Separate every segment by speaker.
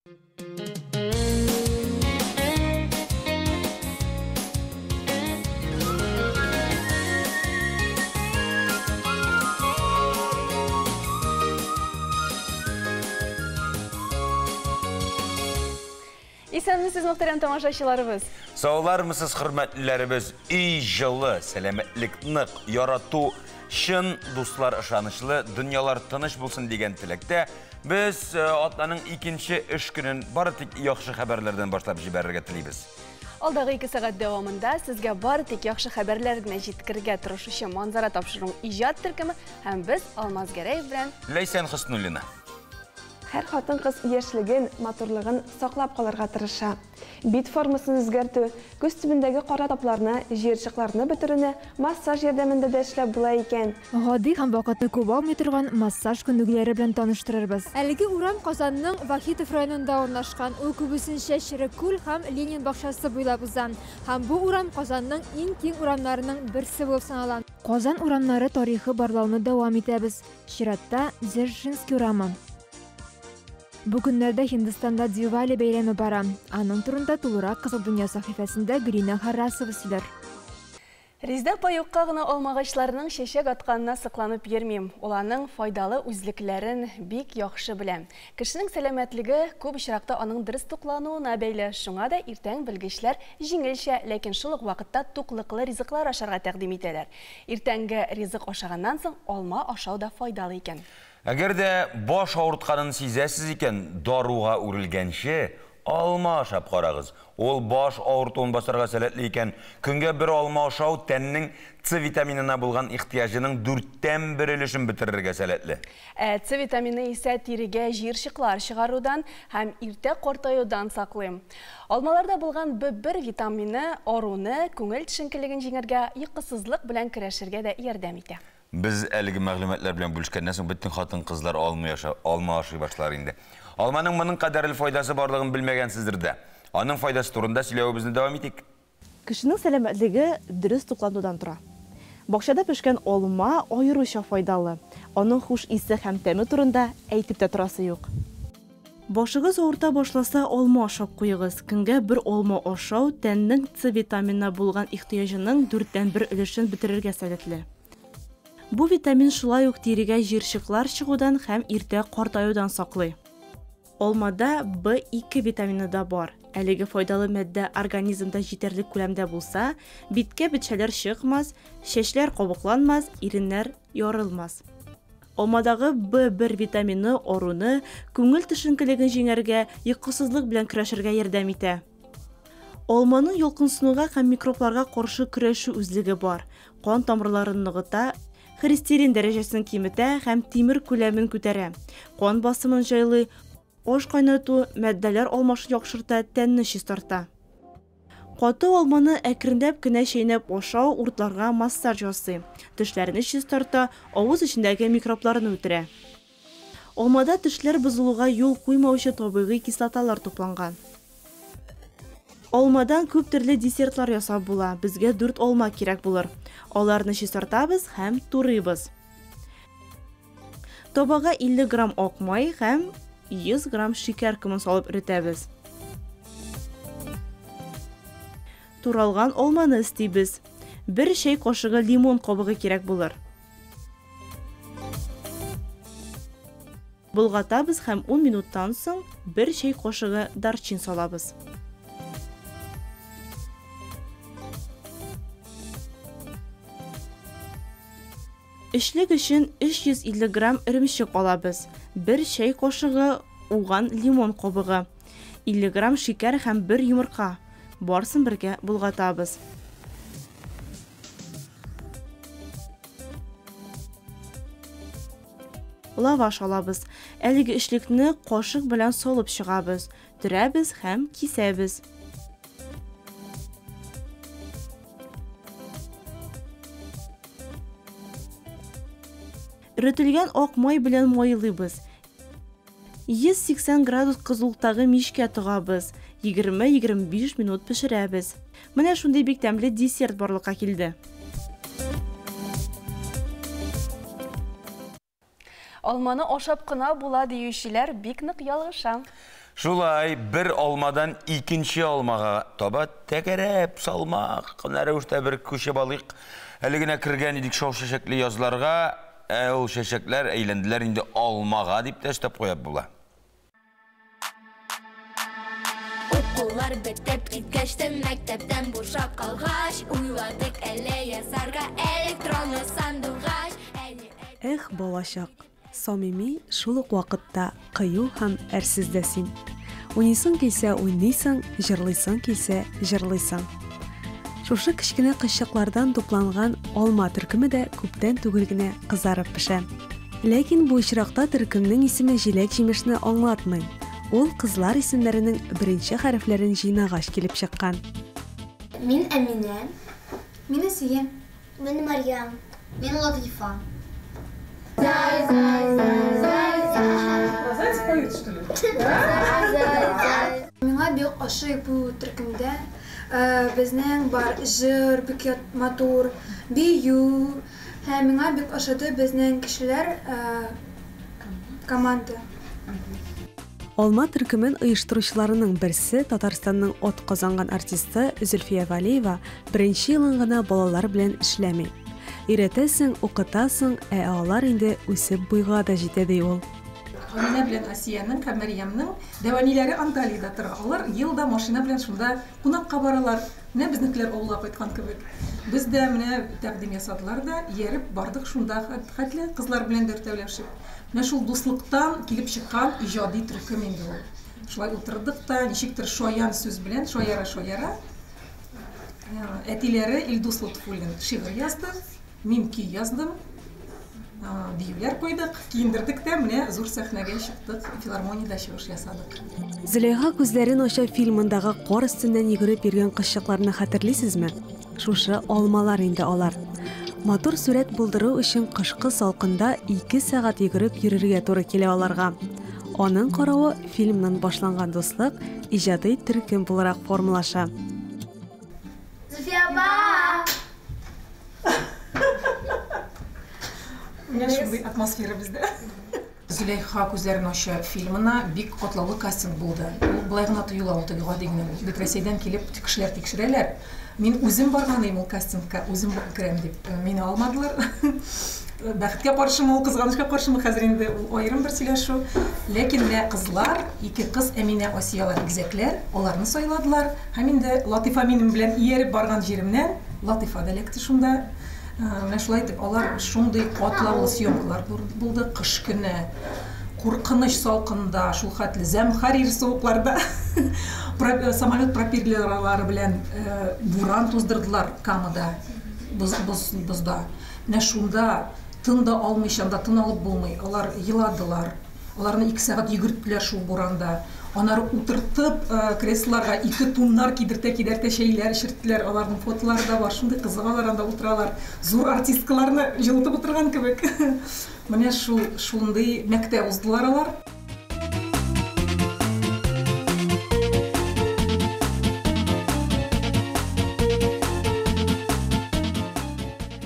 Speaker 1: Исәнмесез, мөхтәрәм тамашачыларыбыз.
Speaker 2: Саулармысыз, хөрмәтләребез, үй жылы, сәламәтлек нык, ярату, шын дуслар ышанычлы, дөньялар тыныч булсын дигән теләктә, без атнаның икенче эш көнен бары тик яхшы хәбәрләрдән башлап җибәрергә телибез.
Speaker 1: Алдагы 2 сәгать дәвамында сезгә бары тик яхшы хәбәрләр генә җиткергә тырышучы манзара тапшыруның иҗат төркеме һәм без Алмаз Гәрәев белән
Speaker 2: Ләйсән Хөснуллина.
Speaker 3: Һәр хатын-кыз яшьлеген, матурлыгын саклап калырга тырыша. Бит формасын үзгәртү, күз төбендәге кара тапларны, җыерчыкларны бетерүне массаж ярдәмендә дә эшләп була икән.
Speaker 4: Гади һәм вакытны күп алмый торган массаж күнегүләре белән таныштырырбыз. Әлеге урам Казанның Вахитов районында урнашкан. Ул күбесенчә Ширекүл һәм Ленин бакчасы буйлап уза. Һәм бу урам Казанның иң киң урамнарының берсе булып санала. Казан урамнары тарихы барлауны дәвам итәбез. Чиратта Дзержинский урамы. Бүгеннәрдә Һиндстанда Дивали бәйрәме бара. Аның турында тулырак Кызыл дөнья сәхифәсендә Грина Харрасова сөйләр.
Speaker 1: Резда паюкка гына алмагачларның чәчәк атканына сыкланып йөрмим. Уларның файдалы үзлекләрен бик яхшы беләм. Кешенең сәламәтлеге күп очракта аның дөрес туклануына бәйле. Шуңа да иртән белгечләр җиңелчә, ләкин шул ук вакытта туклыклы ризыклар ашарга тәкъдим итәләр. Иртәнге ризык ашаганнан соң алма ашау да файдалы икән.
Speaker 2: Әгәр дә баш авыртканын сизәсез икән, даруга үрелгәнче алма ашап карагыз. Ул баш авыртуын басарга сәләтле икән. Көнгә бер алма ашау тәннең С витаминына булган ихтияҗының 4тән 1 өлешен бетерергә сәләтле.
Speaker 1: С витамины исә тирегә җыерчыклар чыгарудан һәм иртә картаюдан саклый. Алмаларда булган B1 витамины аруны, күңел төшенкелеген җиңәргә, йокысызлык белән көрәшергә дә ярдәм итә.
Speaker 2: Biz әлеге мәгълүматлар белән бүлешкәннән соң бөтен хатын-кызлар алма ашый башлар инде. Алманың моның кадәрле файдасы барлыгын белмәгәнсездер дә. Аның файдасы турында сөйләвебезне дәвам итик.
Speaker 3: Кешенең сәламәтлеге дөрес тукланудан тора. Бакчада пешкән алма аеруча файдалы. Аның хуш исе һәм тәме турында әйтеп тә торасы юк. Башыгыз авырта башласа, алма ашап куегыз. Көнгә бер алма ашау тәннең С витаминына булган ихтияҗының 4тән 1 өлешен бетерергә сәләтле. Бу витамин шулай ук тирегә җыерчыклар чыгудан һәм иртә картаюдан саклый. Алмада B2 витамины да бар. Әлеге файдалы матдә организмда җитәрлек күләмдә булса, биткә бетчәләр чыкмас, чәчләр кабыкланмас, иреннәр ярылмас. Алмадагы B1 витамины аруны, күңел төшенкелеген җиңәргә, йокысызлык белән көрәшергә ярдәм итә. Алманың ялкынсынуга һәм микробларга каршы көрәшү үзлеге бар. Кан тамырларын ныгыта, холестерин дәрәҗәсен киметә һәм тимер күләмен күтәрә. Кан басымын җайлый, аш кайнату, матдәләр алмашын яхшырта, тәнне чистарта. Каты алманы әкренләп кенә чәйнәп ашау уртларга массаж ясый. Тешләрне чистарта, авыз эчендәге микробларны үтерә. Алмада тешләр бозылуга юл куймаучы табигый кислоталар тупланган. Алмадан күп төрле десертлар ясап була. Безгә 4 алма кирәк булыр. Аларны чистартабыз һәм турыйбыз. Табага 50 грамм ак май һәм 100 грамм шикәр кымын салып өретәбез. Туралган алманы истибез. 1 чәй кашыгы лимон кабыгы кирәк булыр. Булгатабыз һәм 10 минуттан соң 1 чәй кашыгы дарчин салабыз. Эшлек өчен 350 грамм иремчек алабыз. 1 чәй кашыгы уган лимон кабыгы, 50 грамм шикәр һәм 1 йомырка. Барсын бергә булгатабыз. Лаваш алабыз. Әлеге эшлекне кашык белән салып чыгабыз. Төрәбез һәм кисәбез. Өретелгән ак май белән майлыйбыз. 180 градус кызулыктагы мичкә тыгабыз. 20-25 минут пешерәбез. Менә шундый бик тәмле десерт барлыкка килде.
Speaker 1: Алманы ашап кына була диючеләр бик нык ялгыша.
Speaker 2: Шулай bir olmadan ikinci olmağa tabi tekerep salmak. Nərəvüşdə bir köşe balık. Həligine kirgen idik şov şeşekli yazlarga. O şeşekler eğlendiler indi olmağa deyip təstəp koyab bula.
Speaker 5: Okullar bitip gitkeştim mektepten boşap kalgaç. Uyladık ele yazarga elektronlu sandugaç.
Speaker 6: Болашақ. Самими шул ук вакытта кыю һәм әрсездәсин. Уйныйсың килсә уйныйсың, җырлыйсың килсә җырлыйсың. Шушы кичкенә кышчыклардан тупланган алма төркеме дә күптән түгел генә кызарып пешә. Ләкин бу очракта төркемнең исеме җиләк-җимешне аңлатмый. Ул кызлар исемнәренең беренче хәрефләрен җыйнагач килеп чыккан.
Speaker 7: Мин Әминә.
Speaker 8: Мин Әсия.
Speaker 7: Мин Марьям.
Speaker 8: Мин Латифа. Миңа бик ошый бу төркемдә. Безнең бар җыр, бик матур, бию. Һәм миңа бик ошады безнең кешеләр команда.
Speaker 6: Алма төркемен оештыручыларының берсе Татарстанның от казанган артисты Зөлфия Валиева беренче елын гына балалар белән эшләми. Өйрәтәсең, укытасың, алар инде үсеп буйга да җитә ди ул.
Speaker 9: Амина белән Асияның һәм Мәрьямның дәваниләре Анталиядә тора. Алар елда машина белән шунда кунакка баралар. Менә безнекеләр авылга кайткан кебек. Без дә менә тәкъдим ясадылар да, ияреп бардык шунда хәтле кызлар белән дөртәүләшеп. Менә шул дуслыктан килеп чыккан иҗади төркем инде ул. Шулай утырдык та, ничектер шаян сүз белән, шаяра. Әтиләре Илдус Лутфуллин шигырь язды, мин көй яздым. Биюләр койдык, киендердек тә, менә зур сәхнәгә чыктык, филармониядә чыгыш ясадык.
Speaker 6: Зөләйха күзләрен ача фильмындагы кар өстеннән йөгереп йөргән кызчыкларны хәтерлисезме? Шушы алмалар инде алар. Матур сурәт булдыру өчен кышкы салкында 2 сәгать йөгереп йөрергә туры килә аларга. Аның каравы фильмнан башланган дуслык иҗади төркем буларак формалаша.
Speaker 7: Зөфия апа!
Speaker 9: Менә шундый атмосфера бездә. Зөләйха күзләрен ача фильмына бик катлаулы кастинг булды. Ул былай гына тоела, ул теге гади генә. Бик Россиядән килеп кешеләр тикшерәләр. Мин үзем барганым ул кастингка, үзем керәм дип. Мине алмадылар. Бәхеткә каршымы, ул кызганычка каршымы хәзер инде аерым бер сөйләшү. Ләкин лә ике кыз Әминә, Асиялар игезәкләр, аларны сайладылар. Һәм инде Латифа минем белән ияреп барган җиремнән, Латифа да лекте шунда. Менә шулай итеп, алар шундый катлаулы съемкалар булды кыш көне. Куркыныч салкында, шул хәтле зәмхарир суыкларда самолет пропеллерлары белән буран туздырдылар Камада, бозда. Менә шунда тын да алмыйча, тын алып булмый. Алар еладылар. Аларны 2 сәгать йөгерттеләр шул буранда. Анары утыртып креслоларга 2 туннар кидертә шәйләр эчерттеләр. Аларның фотолары да бар. Шундый кызыгалар, анда утыралар. Зур артисткаларны җылытып утырган кебек. Менә шундый мәктәп уздылар алар.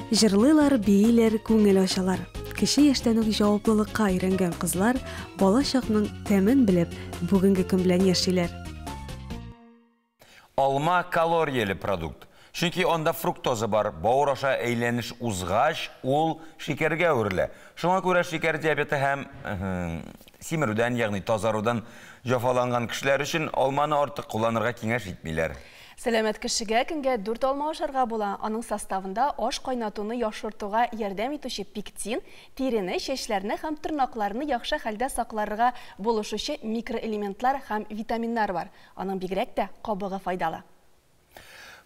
Speaker 6: Җырлыйлар, бийләр, күңел ачалар. Кеше яшьтән үк җаваплылыкка өйрәнгән кызлар балачакның тәмен белеп, бүгенге көн белән яшиләр.
Speaker 2: Алма калориялы продукт. Чөнки анда фруктоза бар, бауыр аша әйләнеш узгач, ул шикәргә үрелә. Шуңа күрә шикәр диабеты һәм симерүдән, ягъни тазарудан җәфаланган кешеләр өчен алманы артык кулланырга киңәш итмиләр.
Speaker 1: Сәләмәт кешегә көнгә 4 алма ашарга була. Аның составында аш кайнатуны яхшыртуга ярдәм итүче пектин, тирене, чәчләрне һәм тырнакларны яхшы хәлдә сакларга булышучы микроэлементлар һәм витаминнар бар. Аның бигрәк тә кабыгы файдалы.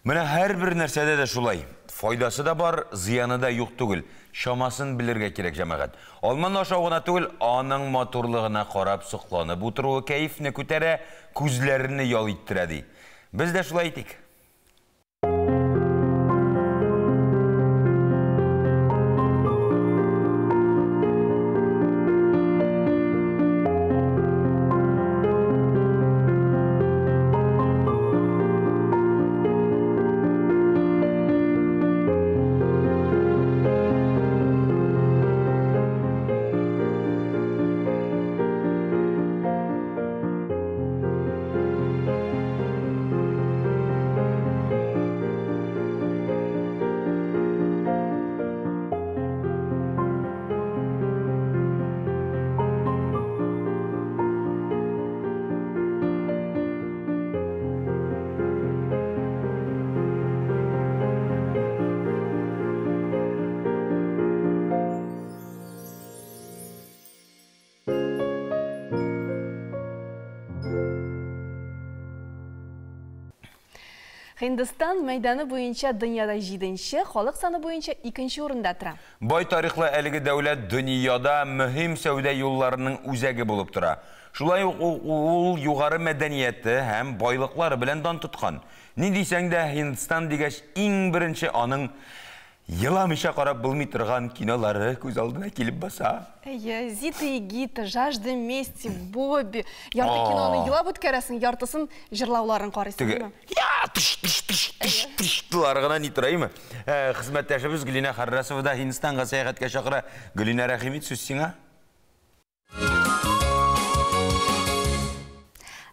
Speaker 2: Менә һәрбер нәрсәдә дә шулай. Файдасы да бар, зыяны да юк түгел. Шамасын белергә кирәк җәмәгать. Алманы ашау гына түгел, аның матурлыгына карап сокланып утыруы кәефне күтәрә, күзләрне ял иттерә ди. Biz de şulay itik.
Speaker 1: Hindistan мәйданы буенча дөньяда 7-нче, халык саны буенча 2-нче урында тора.
Speaker 2: Бай тарихлы әлеге дәүләт дөньяда мөһим сәүдә юлларының үзәге булып тора. Шулай ук ул югары мәдәнияте һәм байлыклары белән дан тоткан. Ни дисәң дә Hindistan дигәч иң беренче аның еламыйча карап булмый торган кинолары күз алдына килеп баса.
Speaker 1: Зита и Гита, Жажда мести, Бобби. Ярты киноны елап үткәрәсең, яртысын җырлауларын карыйсың.
Speaker 2: Тылар гына ни тораймы? Хезмәттәшебез Гөлинә Харрасова да Hindistonга сәяхәткә чакыра. Гөлинә, рәхимит, сүз сиңа.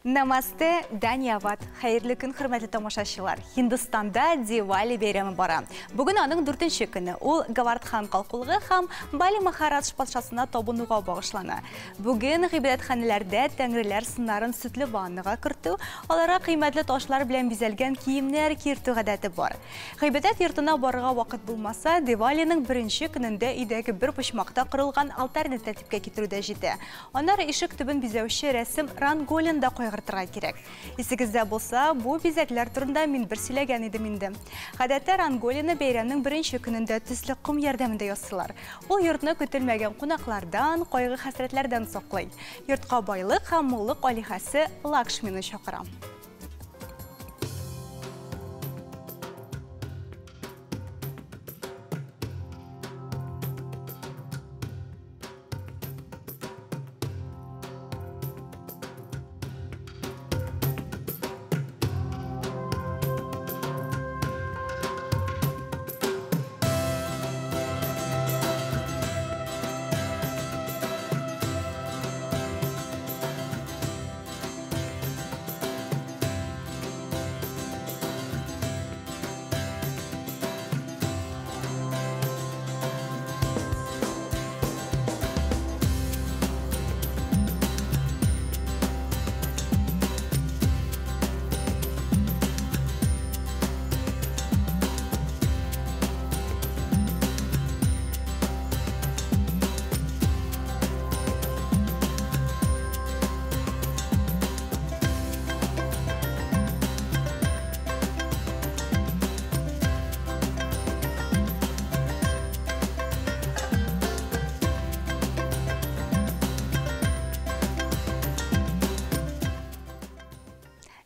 Speaker 10: Намасте, Данияват. Хәерле көн, хөрмәтле тамашачылар. Hindistanda Дивали бәйрәме бара. Бүген аның 4-нче көне. Ул Гавардхан калкулыгы һәм Бали Махарадж патшасына табынуга багышлана. Бүген гыйбадәтханәләрдә тәңреләр сыннарын сөтле ваннага кертү, аларга кыйммәтле ташлар белән бизәлгән киемнәр кертү гадәте бар. Гыйбадәт йортына барырга вакыт булмаса, Дивалиның 1-нче көнендә өйдәге бер почмакта корылган алтарны тәртипкә китерүдә җитә. Аннары ишек төбен бизәүче рәсем ранголинда гыртырга кирәк. Исегездә булса, бу бизәкләр турында мин бер сөйләгән идем инде. Гадәттә ранголины бәйрәмнең 1-нче көнендә төсле ком ярдәмендә ясыйлар. Ул йортны көтелмәгән кунаклардан, кайгы-хәсрәтләрдән саклый. Йортка байлык һәм муллык алихасы Лакшмины чакыра.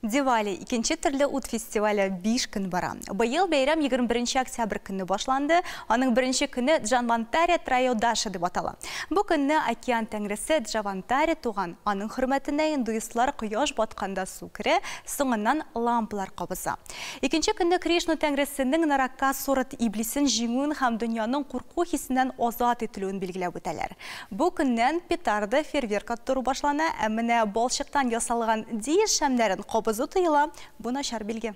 Speaker 10: Дивали, икенче төрле ут фестивале 5 көн бара. Быел бәйрәм 21 октябрь көнне башланды. Аның 1-нче көне Джанвантари Трайодаша дип атала. Бу көнне океан тәңресе Джавантари туган. Аның хөрмәтенә индуистлар кояш батканда су керә, соңыннан лампалар кабыза. Икенче көнне Кришна тәңресенең Наракасурат иблисен җиңүен һәм дөньяның курку хисеннән азат ителүен билгеләп үтәләр. Бу көннән петарда фейерверк аттыру башлана, ә менә балчыктан ясалган диеш шәмнәрен кабызу тыела, бу начар билге.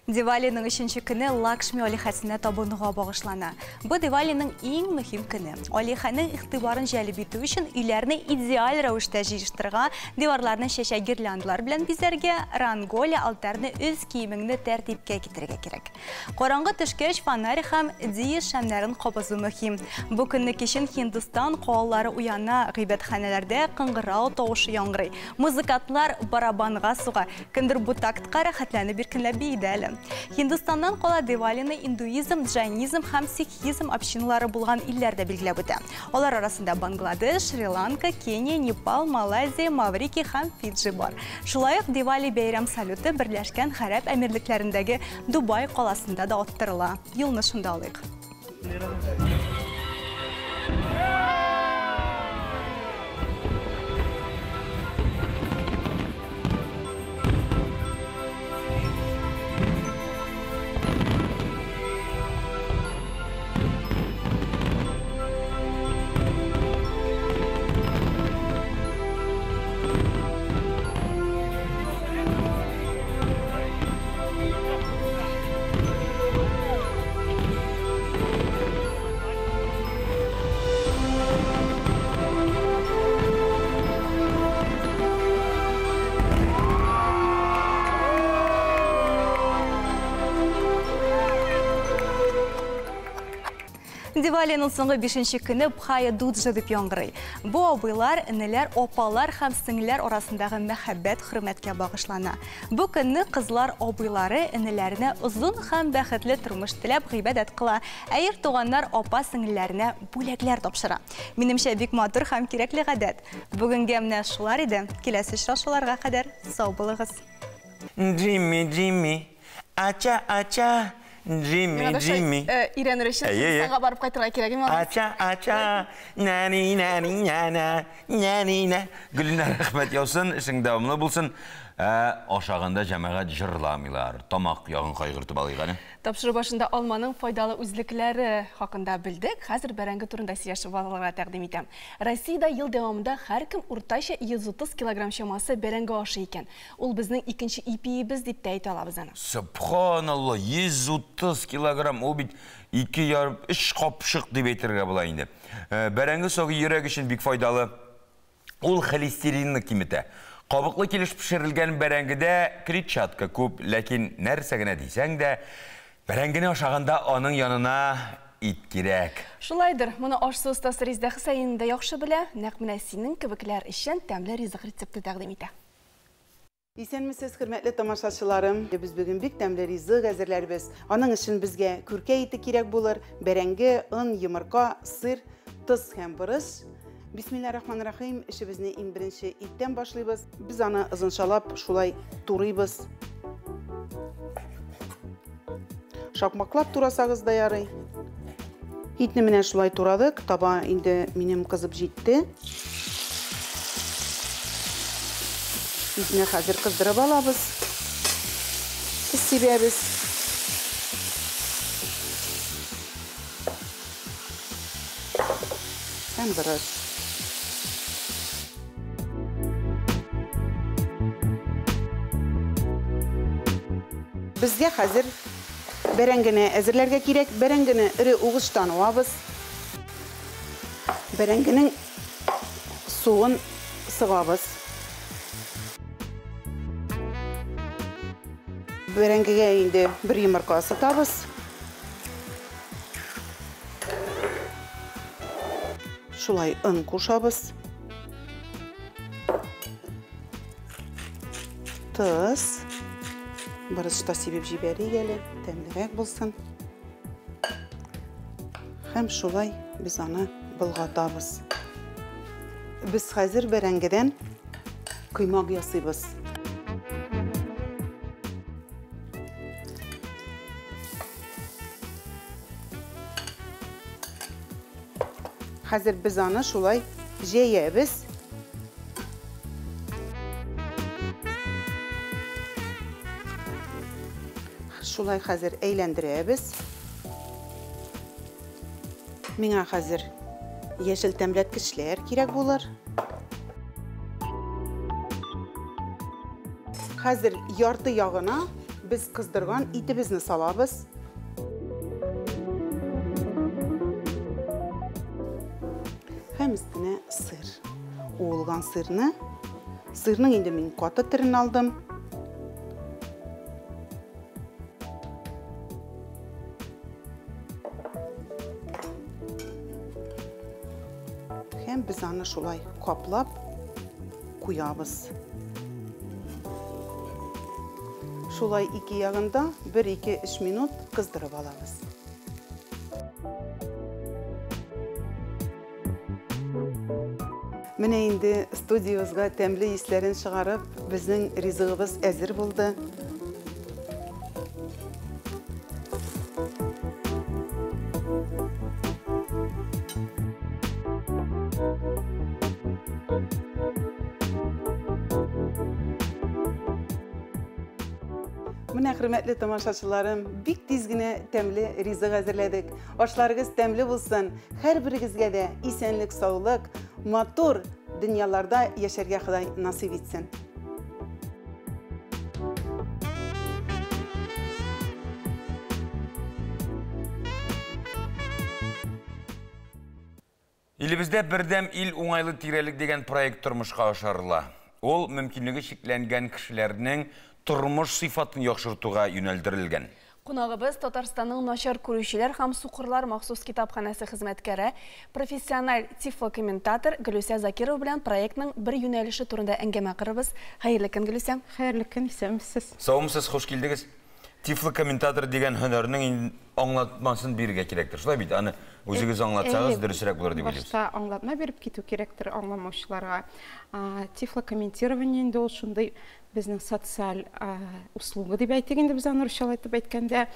Speaker 10: Дивалиның 3-нче көне Лакшми алихасына табынуга багышлана. Бу Дивалиның иң мөһим көне. Алиханың игътибарын җәлеп итү өчен өйләрне идеаль рәвештә җыештырырга, диварларны чәчәк гирляндалар белән бизәргә, ранголия, алтарны үз киемеңне тәртипкә китерергә кирәк. Караңгы төшкәч фонарь һәм дия шәмнәрен кабызу мөһим. Бу көнне кичен Һиндстан калалары уяна, гыйбәтханәләрдә кыңгырау тавышы яңгырый. Музыкантлар барабанга суга, кемдер бу тактка рәхәтләнеп биркенләп бийде әле. Һиндстаннан кала Дивалины индуизм, джайнизм һәм сикхизм общиналары булган илләрдә билгеләп үтә. Алар арасында Бангладеш, Шри-Ланка, Кения, Непал, Малайзия, Маврикий һәм Фиджи бар. Шулай ук Дивали бәйрәм салюты Берләшкән Гарәп Әмирлекләрендәге Дубай каласында да оттырыла. Елны шунда алыйк. Дивалиның соңгы 5-нче көне Бхая Дуджа дип яңгырый. Бу абыйлар, энеләр, опалар һәм сеңлеләр арасындагы мәхәббәт, хөрмәткә багышлана. Бу көнне кызлар абыйлары энеләренә озын һәм бәхетле тормыш теләп гыйбадәт кыла. Әйер туганнар апа сеңлеләренә бүләкләр тапшыра. Минемчә бик матур һәм кирәкле гадәт. Бүгенгә менә шулар иде. Киләсе очрашуларга кадәр сау булыгыз.
Speaker 2: Джимми, ача. Джимми.
Speaker 1: Ирәнер өчен саңа барып кайтырга кирәк.
Speaker 2: Ача, нани. Гүлнәр, рәхмәт яусын, эшең дәвамлы булсын. Ашаганда җәмәгать җырламыйлар. Тамак ягын кайгыртып алыйганы.
Speaker 1: Тапшыру башында алманың файдалы үзлекләре хакында белдек. Хәзер бәрәңге турында сөйләшеп алырга тәкъдим итәм. Россиядә ел дәвамында һәркем уртача 130 килограмм чамасы бәрәңге ашый икән. Ул безнең икенче ипиебез дип тә әйтә алабыз аны.
Speaker 2: Субханалла, 130 килограмм, ул бит 2,5-3 капшык дип әйтергә була инде. Бәрәңге сагы йөрәк өчен бик файдалы. Ул холестеринны киметә. Кабыклы килеш пешерелгән бәрәңгедә клетчатка күп, ләкин нәрсә генә дисәң дә, бәрәңгене ашаганда аның янына ит кирәк.
Speaker 1: Шулайдыр, моны ашсыз остасы Резда Хөсәйн дә яхшы белә, нәкъ менә синең кебекләр өчен тәмле ризык рецепты тәкъдим итә.
Speaker 11: Исәнмесез, хөрмәтле тамашачыларым, без бүген бик тәмле ризык әзерләрбез. Аның өчен безгә күркә ите кирәк булыр, бәрәңге, ын, йомырка, сыр, тоз һәм борыш. Бисмиллахир-рахманир-рахим, эшебезне иң беренче иттән башлыйбыз. Без аны озынчалап шулай турыйбыз. Шакмаклап турасагыз да ярый. Итне менә шулай турадык, таба инде минем кызып җитте. Итне хәзер кыздырып алабыз. Сибәбез. Һәм борыш. Безгә хәзер бәрәңгене әзерләргә кирәк. Бәрәңгене ире угыштан алабыз. Бәрәңгенең суын сыгабыз. Бәрәңгегә инде бер йомырка сатабыз. Шулай ын кушабыз. Тоз. Борышта сибеп җибәрик әле, тәмлерәк булсын. Һәм шулай без аны болгатабыз. Без хәзер бәрәңгедән коймак ясыйбыз. Хәзер без аны шулай җәябез. Шулай хәзер әйләндерәбез. Миңа хәзер яшел тәмләткечләр кирәк булыр. Хәзер ярты ягына біз қыздырған итебізні салабыз. Hem üstüne sır. Oğulgan sırның енді мен қаты түрін алдым. Hem biz аны şolay kaplap koyabız. Şolay iki yağında 1-2-3 minut kızdırıp alabız. Mine indi studiyomuzga temli islerin çıkarıp bizning rizığımız әзір buldu. Mine hürmetli tamaşaçılarım, bik dizgine temli rizıq әзірледік. Aşlarınız temli bulsun, her birinizge de isenlik, sağlık, motor dünyalarda yaşarga Xuday nasip etsin.
Speaker 2: Илебездә бердәм ил уңайлы тирәлек дигән проект тормышка ашырыла. Ул мөмкинлеге шикләнгән кешеләрнең тормыш сыйфатын яхшыртуга юнәлдерелгән.
Speaker 1: Қонағыбыз Татарстанның начар күрүчеләр һәм сукырлар махсус китапханасы хезмәткәре, профессиональ тифлокомментатор Гөлүсә Закирова белән проектның бер юнәлеше турында әңгәмә кырабыз. Хәерле көн, Гөлүсә.
Speaker 3: Хәерле көн, исәнмесез.
Speaker 2: Саумсыз, хош килдегез. Тифлокомментатор дигән һөнәрнең аңлатмасын бирергә кирәктер. Шулай бит, аны үзегез аңлатсагыз дөресрәк булыр дип уйлыйм.
Speaker 3: Башта аңлатма берип китү кирәктер аңламаучыларга. Тифлокомментирование инде ул шундый безнең социаль услуга дип әйтик инде без аны русчалап әйтеп әйткәндә,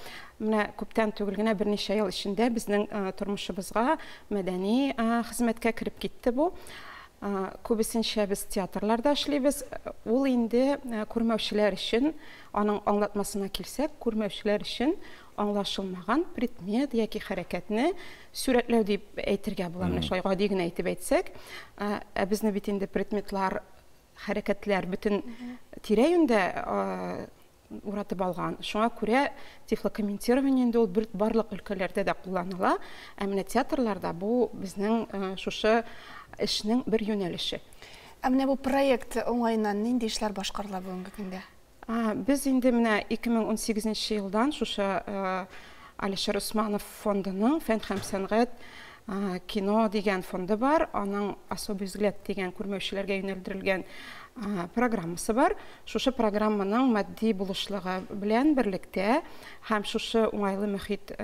Speaker 3: менә күптән түгел генә берничә ел эчендә безнең тормышыбызга мәдәни хезмәткә кирип китте бу. Күбесенчә без театрларда эшлибез. Ул инде күрмәүчеләр өчен, аның аңлатмасына килсәк, күрмәүчеләр өчен аңлашылмаган предмет яки хәрәкәтне сүрәтләү дип әйтергә була. Менә шулай гади генә әйтеп әйтсәк, безне бит инде предметлар, хәрәкәтләр бөтен тирә-юньдә уратып алган. Шуңа күрә тифлокомментирование инде ул барлык өлкәләрдә дә кулланыла. Ә менә театрларда бу безнең шушы эшнең бер юнәлеше.
Speaker 1: Ә менә бу проект уңайыннан нинди эшләр башкарыла бүгенге көндә?
Speaker 3: Biz инде менә 2018 елдан шушы Алишер Усманов фондының Фән һәм сәнгать кино дигән фонды бар. Аның особый взгляд дигән күрмәүчеләргә юнәлдерелгән программасы бар. Шушы программаның матди булышлыгы белән берлектә һәм шушы уңайлы мөхит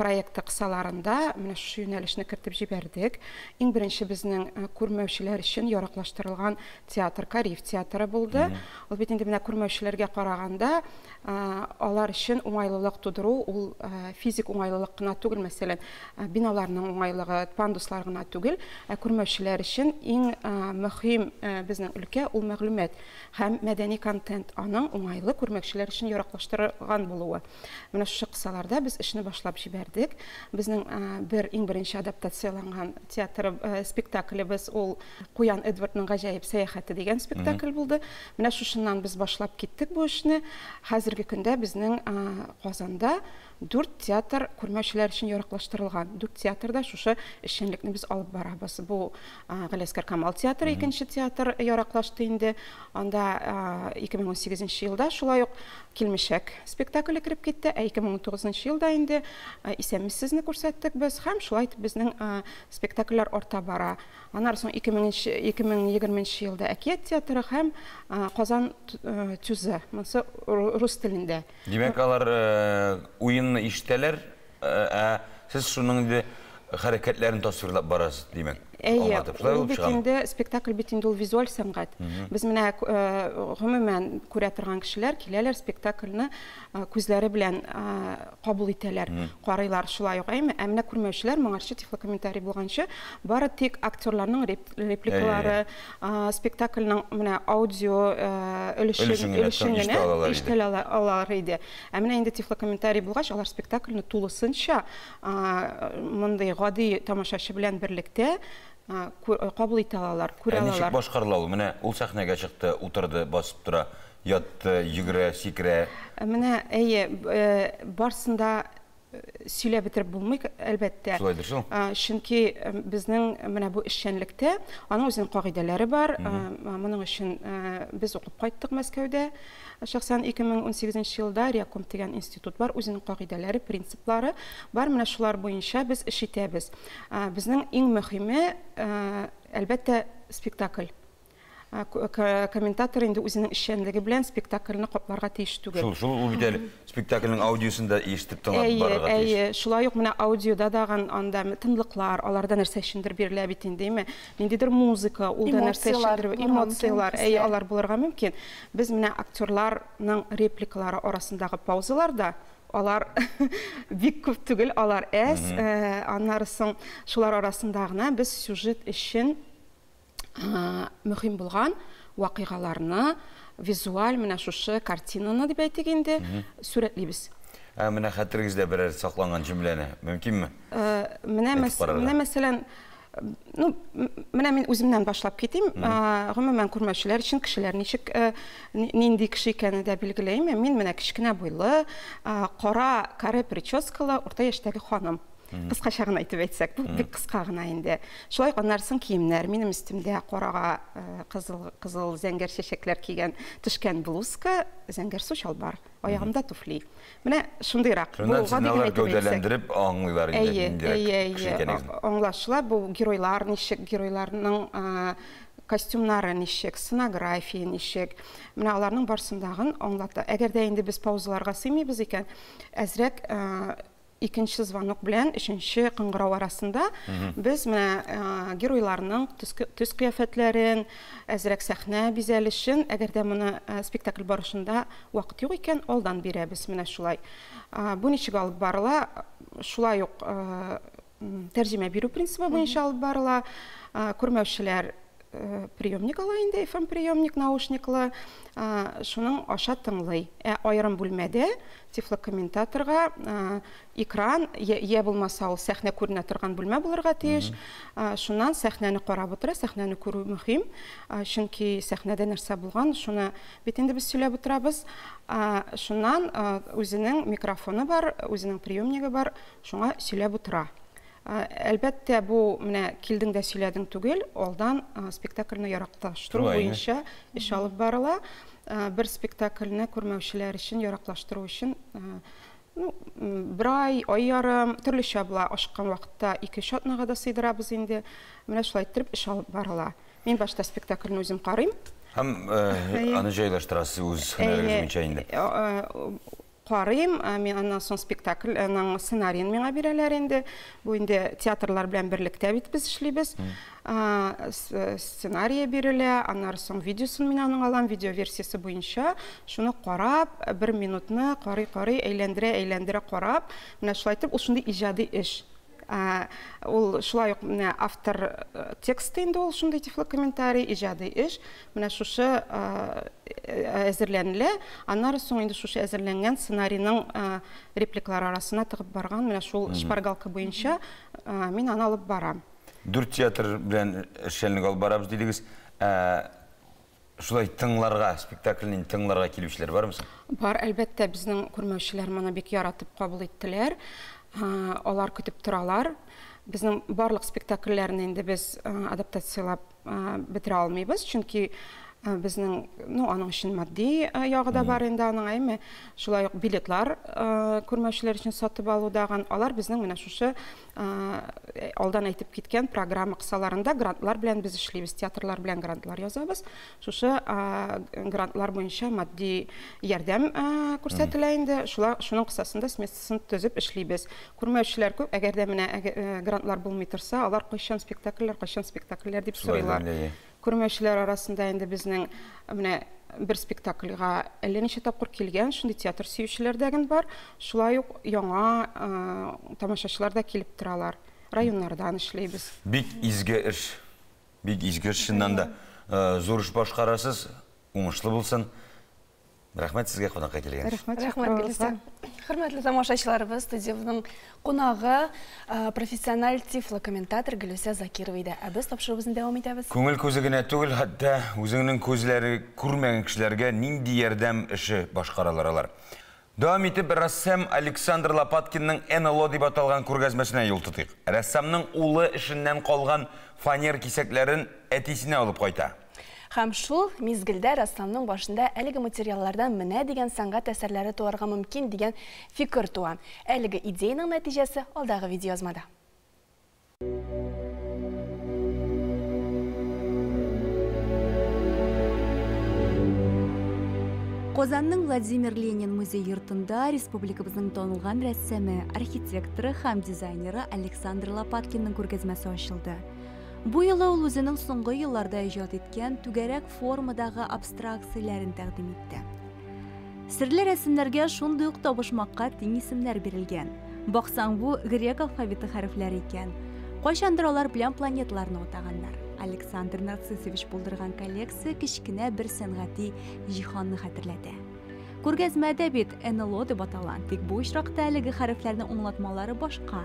Speaker 3: проекты кысаларында менә шушы юнәлешне кертеп җибәрдек. Иң беренче безнең күрмәүчеләр өчен яраклаштырылган театр Кариев театры булды. Ул бит инде менә күрмәүчеләргә караганда алар өчен уңайлылык тудыру, ул физик уңайлылык кына түгел, мәсәлән, биналарның уңайлыгы, пандуслар гына түгел, күрмәүчеләр өчен иң мөһим безнең өлкә ул мәгълүмат һәм мәдәни контент, аның уңайлы күрмәүчеләр өчен яраклаштырылган булуы. Менә шушы кысаларда без эшне башлап җибәрдек. Безнең иң беренче адаптацияланган театр спектаклебез ул Куян Эдвардның гаҗәеп сәяхәте дигән спектакль булды. Менә шушыннан без башлап киттек бу эшне. Хәзерге көндә безнең Казанда 4 театр күрмәүчеләр өчен яраклаштырылган. 4 театрда шушы эшчәнлекне без алып барабыз. Бу Галәскәр Камал театры, икенче театр яраклашты инде. Анда 2018 елда шулай ук Килмешәк спектакле кирип китте. 2019 елда инде Исәнмесезне күрсәттек без һәм шулай безнең спектакльләр арта бара. Аннан соң 2020 елда Әкият театры һәм Казан Түзе, монысы рус телендә.
Speaker 2: Димәк, алар уенны ишетәләр, сез шуның хәрәкәтләрен тасвирлап барасыз, димәк.
Speaker 3: Ул бит инде спектакль бит инде ул визуаль сәнгать. Без менә гомумән күрә торган кешеләр киләләр спектакльне күзләре белән кабул итәләр, карыйлар шулай ук. Ә менә күрмәүчеләр моңарчы тифлокомментарий булганчы бары тик актерларның репликалары, спектакльнең менә аудио өлешен генә ишетәлә алар иде. Ә менә инде тифлокомментарий булгач, алар спектакльне тулысынча мондый гади тамашачы белән берлектә кабул итә алалар, күрә алалар.
Speaker 2: Ничек башкарыла ул? Менә ул сәхнәгә чыкты, утырды, басып тора. ятты, йөгерә, сикерә.
Speaker 12: Менә барсында сөйләп бетереп булмый, әлбәттә.
Speaker 2: Шулайдыр шул.
Speaker 12: Чөнки безнең менә бу эшчәнлектә аның үзенең кагыйдәләре бар. Моның өчен без укып кайттык Мәскәүдә. Шәхсән 2018 елда Ряком дигән институт бар, үзенең кагыйдәләре, принциплары бар. Менә шулар буенча без эш итәбез. Безнең иң мөһиме әлбәттә спектакль. Комментатор инде үзенең эшчәнлеге белән спектакльне капларга тиеш түгел.
Speaker 2: Шул ул бит әле спектакльнең аудиосында ишетеп тыңлап барырга тиеш.
Speaker 12: Шулай ук менә аудиода дагы анда тынлыклар, аларда нәрсә өчендер бирелә бит инде, ниндидер музыка, ул да нәрсә өчендер, эмоциялар, алар булырга мөмкин. Без менә актерларның репликалары арасындагы паузаларда алар бик күп түгел, алар аннары соң шулар арасында гына без сюжет өчен мөһим булган вакыйгаларны визуаль менә шушы картинаны дип әйтегәндә сүрәтлибез.
Speaker 2: Менә хәтерегездә берәр сакланган җөмләне мөмкинме?
Speaker 12: Менә мәсәлән, менә мин үземнән башлап китим. Гомумән күрмәүчеләр өчен кешеләр нинди кеше икәнен дә билгеләйм. Мин менә кичкенә буйлы, кара каре прическалы, урта яшьтәге ханым. Кыскача гына әйтеп әйтсәк, бу бик кыска гына инде. Шулай аннарсын киемнәр, минем өстемдә карага кызыл зәңгәр чәчәкләр кигән төшкән блузка, зәңгәр су чалбар, аягымда туфли. Менә шундыйрак.
Speaker 2: Бу гади гәүдәләндереп аңлыйлар инде.
Speaker 12: Аңлашыла, бу геройлар ничек, геройларның костюмнары ничек, сценография ничек. Менә аларның барсындагын аңлата. Әгәр дә инде без паузаларга сыймыйбыз икән, әзрәк икенче звонок белән өченче кыңгырау арасында без менә геройларның төс кыяфәтләрен, әзрәк сәхнә бизәлешен, әгәр дә моны спектакль барышында вакыт юк икән, алдан бирәбез менә шулай. Бу ничек алып барыла? Шулай ук тәрҗемә бирү принцибы буенча алып барыла. Күрмәүчеләр приемник ала инде, FM приемник наушниклы, шуның аша тыңлый. Аерым бүлмәдә тифлокомментаторга экран, я булмаса ул сәхнә күренә торган бүлмә булырга тиеш. Шуннан сәхнәне карап утыра, сәхнәне күрү мөһим. Чөнки сәхнәдә нәрсә булган, шуны бит инде без сөйләп утырабыз. Шуннан үзенең микрофоны бар, үзенең приемнигы бар, шуңа сөйләп утыра. Әлбәттә, бу менә килдең дә сөйләдең түгел, алдан спектакльне яраклаштыру буенча эш алып барыла. Бер спектакльне күрмәүчеләр өчен яраклаштыру өчен бер ай ярым төрлечә була, ашкан вакытта 2 атнага да сыйдырабыз инде. Менә шулай итеп эш алып барыла. Мин башта спектакльне үзем карыйм.
Speaker 2: Һәм аны җайлаштырасыз үз һөнәрегез буенча инде. Карыйм, мен аннан соң спектакльнең сценарийын миңа бирәләр инде. Бу инде театрлар белән берлектә бит без эшлибез. Сценарий бирелә, аннан соң видеосын мин аның алам, видео версиясе буенча. Шуны карап, 1 минутны карый, әйләндерә карап, менә шулай итеп, ул шундый иҗади эш. Ул шулай ук менә автор тексты инде ул шундый тифлокомментарий, иҗади эш. Менә шушы әзерләнелә, аннан соң инде шушы әзерләнгән сценарийның репликалар арасына тыгып барган, менә шул шпаргалка буенча мин аны алып барам. 4 театр белән эшчәнлек алып барабыз дидегез. Шулай тыңларга, спектакльнең тыңларга килүчеләр бармы?
Speaker 12: Бар, әлбәттә, безнең күрмәүчеләр моны бик яратып кабул иттеләр. Алар көтеп торалар. Безнең барлык спектакльләрне инде без адаптациялап бетерә алмыйбыз, чөнки безнең, аның өчен матди ягы да бар инде аның, әйме. Шулай ук билетлар күрмәүчеләр өчен сатып алудаган, алар безнең менә шушы алдан әйтеп киткән программа кысаларында грантлар белән без эшлибез, театрлар белән грантлар язабыз. Шушы грантлар буенча матди ярдәм күрсәтелә инде. Шуның кысасында сместасын төзеп эшлибез. Күрмәүчеләр күп, әгәр дә менә грантлар булмый торса, алар кайчан спектакльләр дип сорыйлар. Күрмәүчеләр арасында инде безнең менә бер спектакльгә әллә ничә тапкыр килгән, шундый театр сөючеләр дәген бар. Шулай ук яңа тамашачылар да килеп торалар. Районнардан эшләйбез.
Speaker 2: Бик изге эш, шуннан да зур эш башкарасыз, уңышлы булсын. Рәхмәт сезгә қонаққа келгән.
Speaker 1: Рәхмәт Гөлсем. Хөрмәтле тамашачыларыбыз, студиябызның кунагы профессиональ тифлокомментатор Гөлсем Закирова иде. Без тапшырыбызны дәвам итәбез.
Speaker 2: Күңел күзе генә түгел, хәтта үзеңнең күзләре күрмәгән кешеләргә нинди ярдәм эше башкаралар. Дәвам итеп, рәссам Александр Лопаткинның НЛО дип аталган күргәзмәсенә юл тотыйк. Рәссамның улы эшеннән калган фанер кисәкләрен әтисенә алып кайта.
Speaker 1: Һәм шул мизгелдә рәссамның башында әлеге материаллардан менә дигән сәнгать әсәрләре туарга мөмкин дигән фикер туа. Әлеге идеяның нәтиҗәсе алдагы видеоязмада.
Speaker 13: Казанның Владимир Ленин музей йортында республикабызның танылган рәссамы, архитекторы һәм дизайнеры Александр Лопаткинның күргәзмәсе ачылды. Бу елы ул үзенең соңгы елларда иҗат иткән түгәрәк формадагы абстракцияләрен тәкъдим итте. Серле рәсемнәргә шундый ук табышмакка тиң исемнәр бирелгән. Баксаң, бу грек алфавиты хәрефләре икән. Кайчандыр алар белән планеталарны атаганнар. Александр Нарциссович булдырган коллекция кичкенә бер сәнгати җиһанны хәтерләтә. Күргәзмәдә бит НЛО дип аталган, тик бу очракта әлеге хәрефләрнең аңлатмалары башка.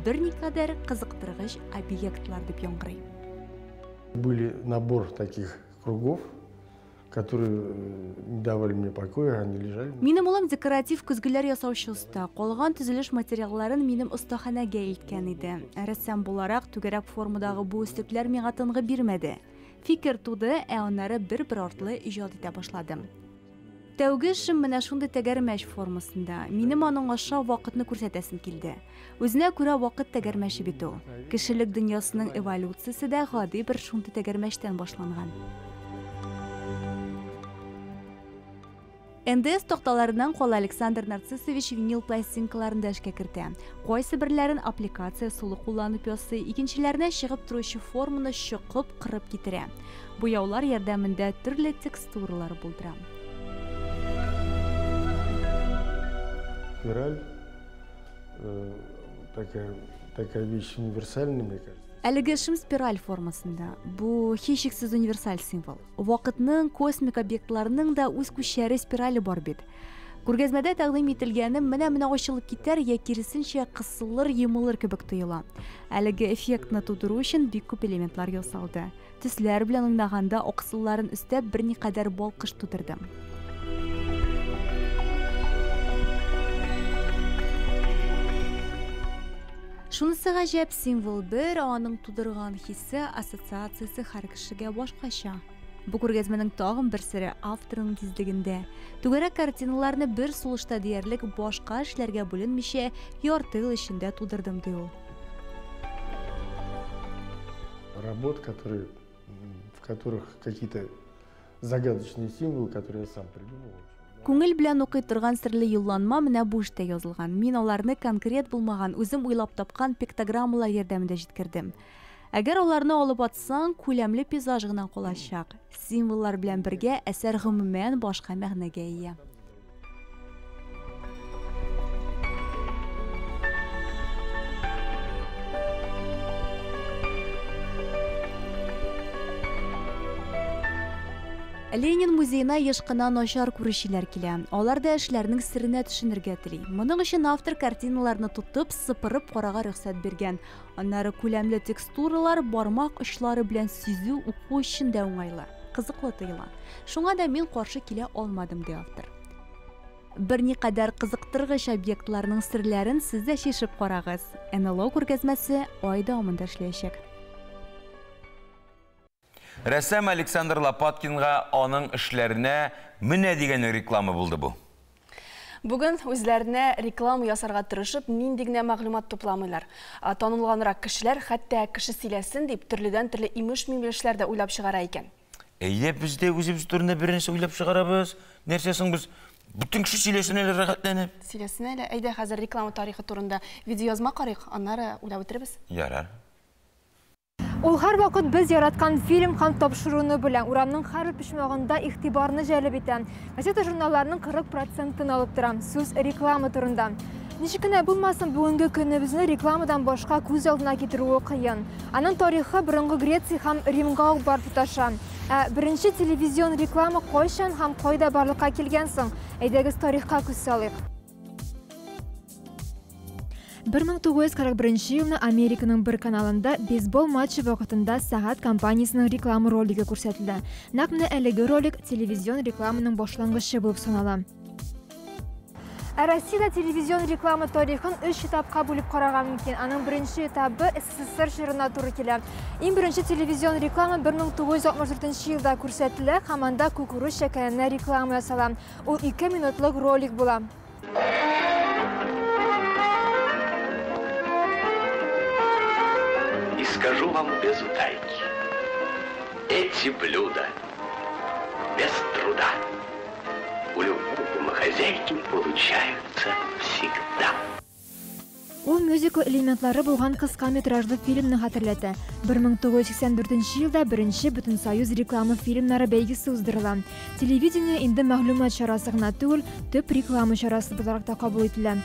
Speaker 13: Берникадәр кызыктыргыч объектлар дип яңгырый.
Speaker 14: Были набор таких кругов, которые не давали мне покоя, они лежали.
Speaker 13: Минем улым декоратив көзгеләр ясаучы уста. Калган төзелеш материалларын минем остаханәгә илткән иде. Рәссам буларак түгәрәк формадагы бу өстекләр миңа тынгы бирмәде. Фикер туды, аннары бер-бер артлы иҗат итә башладым. Тәүге эшем менә шундый тәгәрмәч формасында. Минем аның аша вакытны күрсәтәсем килде. Үзенә күрә вакыт тәгәрмәче бит ул. Кешелек дөньясының эволюциясе дә гади бер шундый тәгәрмәчтән башланган. НДС токталарынан кала Александр Нарциссович винил пластинкаларын да эшкә кертә. Кайсы берләрен аппликация сулы кулланып ясый, икенчеләренә чыгып торучы форманы чыгып кырып китерә. Буяулар ярдәмендә төрле текстуралар булдыра.
Speaker 14: Спираль, такая вещь универсальная, мне кажется.
Speaker 13: Әлеге эшем спираль формасында. Бу һичшиксез универсаль символ. Вакытның, космик объектларының да үз күчәре спирале бар бит. Күргәзмәдә тәкъдим ителгәнем менә ачылып китәр я киресенчә кысылыр, йомылыр кебек тоела. Әлеге эффектны тудыру өчен бик күп элементлар ясалды. Төсләр белән уйнаганда аксылларын өстәп берникадәр балкыш тудырдым. Шунысы гаҗәп, символ бер, аның тудырган хиссе, ассоциациясе һәр кешегә башкача. Бу күргәзмәнең тагын бер сере авторның тизлегендә. Түгәрәк картиналарны бер сулышта диярлек башка эшләргә бүленмичә ярты ел эчендә тудырдым ди ул.
Speaker 14: Работ, в которых какие-то загадочные символы, которые я сам придумал.
Speaker 13: Күңел белән укый торган серле юлланма менә бу эштә язылган. Мин аларны конкрет булмаган, үзем уйлап тапкан пиктограммалар ярдәмендә җиткердем. Әгәр аларны алып атсаң, күләмле пейзаж гына калачак. Символлар белән бергә әсәр гомумән башка мәгънәгә ия. Ленин музейына еш кына начар күрүчеләр килә. Алар да эшләрнең сиренә төшенергә тели. Моның өчен автор картиналарны тутып, сыпырып карарга рөхсәт биргән. Аннары күләмле текстуралар бармак очлары белән сизү уку өчен дә уңайлы, кызыклы тоела. Шуңа да мин каршы килә алмадым ди автор. Берникадәр кызыктыргыч объектларның серләрен сез дә шишеп карагыз. НЛО күргәзмәсе ай дәвамында эшләячәк.
Speaker 2: Рәссам Александр Лопаткинга аның эшләренә менә дигән реклама булды бу.
Speaker 1: Бүген үзләренә реклама ясарга тырышып, нинди генә мәгълүмат тупламыйлар. Танылганрак кешеләр, хәтта кеше сөйләсен дип, төрледән-төрле имеш-мимешләр дә уйлап чыгара икән.
Speaker 2: Әйдә, без дә үзебез турында беренче уйлап чыгарабыз. Нәрсәсен без бүтән кеше сөйләсен әле рәхәтләнеп.
Speaker 1: Сөйләсен әле, әйдә хәзер реклама тарихы турында видеоязма карыйк, аннары уйлап үтербез.
Speaker 2: Ярар.
Speaker 4: Ул һәр вакыт без яраткан фильм һәм тапшыруны белән урамның һәр почмагында игътибарны җәлеп итә. Газета журналларының 40%-ын алып тора. Сүз реклама турында. Ничек кенә булмасын, бүгенге көнебезне рекламадан башка күз алдына китерүе кыен. Аның тарихы борынгы Греция һәм Римга ук бар тоташа. Birinchi televizion reklama qo'yishan ham qo'yda barliqqa kelgan so'ng, aydagiz tarixqa ko'z solaylik. 1941 yılda Amerika'nın bir kanalında beyzbol maçı vaqtında Saat kompaniyasının reklama roligi ko'rsatildi. Naqmni eligi rolik televizyon reklamının başlangıçı bo'lib sanaladi. Rossiyada televizyon reklama tarixini 3 etapga bo'lib qaragan mumkin. Aning birinchi etapi SSSR shirina to'g'ri keladi. Eng birinchi televizyon reklama 1964-yilda ko'rsatildi. Hamanda kukuruç shakarni reklama yasaladi. U 2 minutlik rolik bo'ladi.
Speaker 15: И скажу вам без утайки, эти блюда без труда у любой домохозяйки получаются всегда.
Speaker 4: Ул мюзикл элементлары булган кыска метражлы фильмны хәтерләтә. 1984 елда беренче Бөтенсоюз реклама фильмнары бәйгесе уздырыла. Телевидение инде мәгълүмат чарасы гына түгел, төп реклама чарасы буларак та кабул ителә.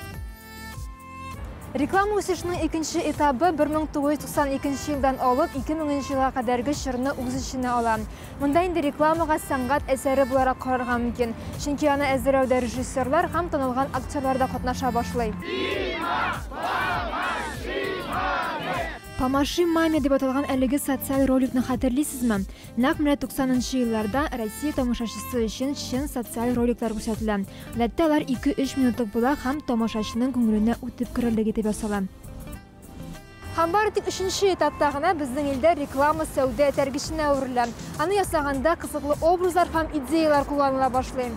Speaker 4: Реклама үсешенең икенче этабы 1992 елдан алып 2000 елга кадәрге чорны үз иченә ала. Монда инде рекламага сәнгать әсәре буларак карарга мөмкин. Чөнки аны әзерләүдә режиссерлар һәм танылган актерлар да катнаша башлый. Помаши маме дип аталган әлеге социаль роликны хәтерлисезме? Нәкъ менә 90-нчы елларда Россия тамашачысы өчен чын социаль роликлар күрсәтелә. Ләттә алар 2-3 минутлык була һәм тамашачының күңеленә үтеп керерлеге дип ясала. Һәм бары тик 3-нче этапта гына безнең илдә реклама сәүдә тәргешенә әверелә. Аны ясаганда кызыклы образлар һәм идеялар кулланыла башлый.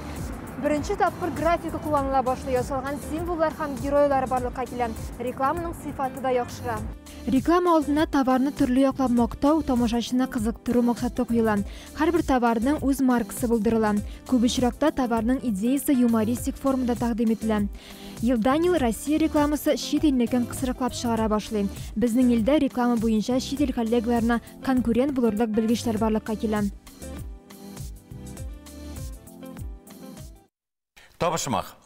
Speaker 4: Birinci tapır grafika kullanıla başlıyor. Yasalgan simvollar hem геройлар барлыкка килә. Рекламаның сыйфаты да яхшыра. Реклама алдында товарны төрле яклап мактау, тамашачыны кызыктыру максаты куела. Һәрбер товарның үз маркасы булдырыла. Күп очракта товарның идеясы юмористик формада тәкъдим ителә. Елдан ел Россия рекламасы чит илнекен кысрыклап чыгара башлый. Безнең илдә реклама буенча чит ил коллегаларына конкурент булырлык белгечләр барлыкка килә.
Speaker 2: Табышмақ.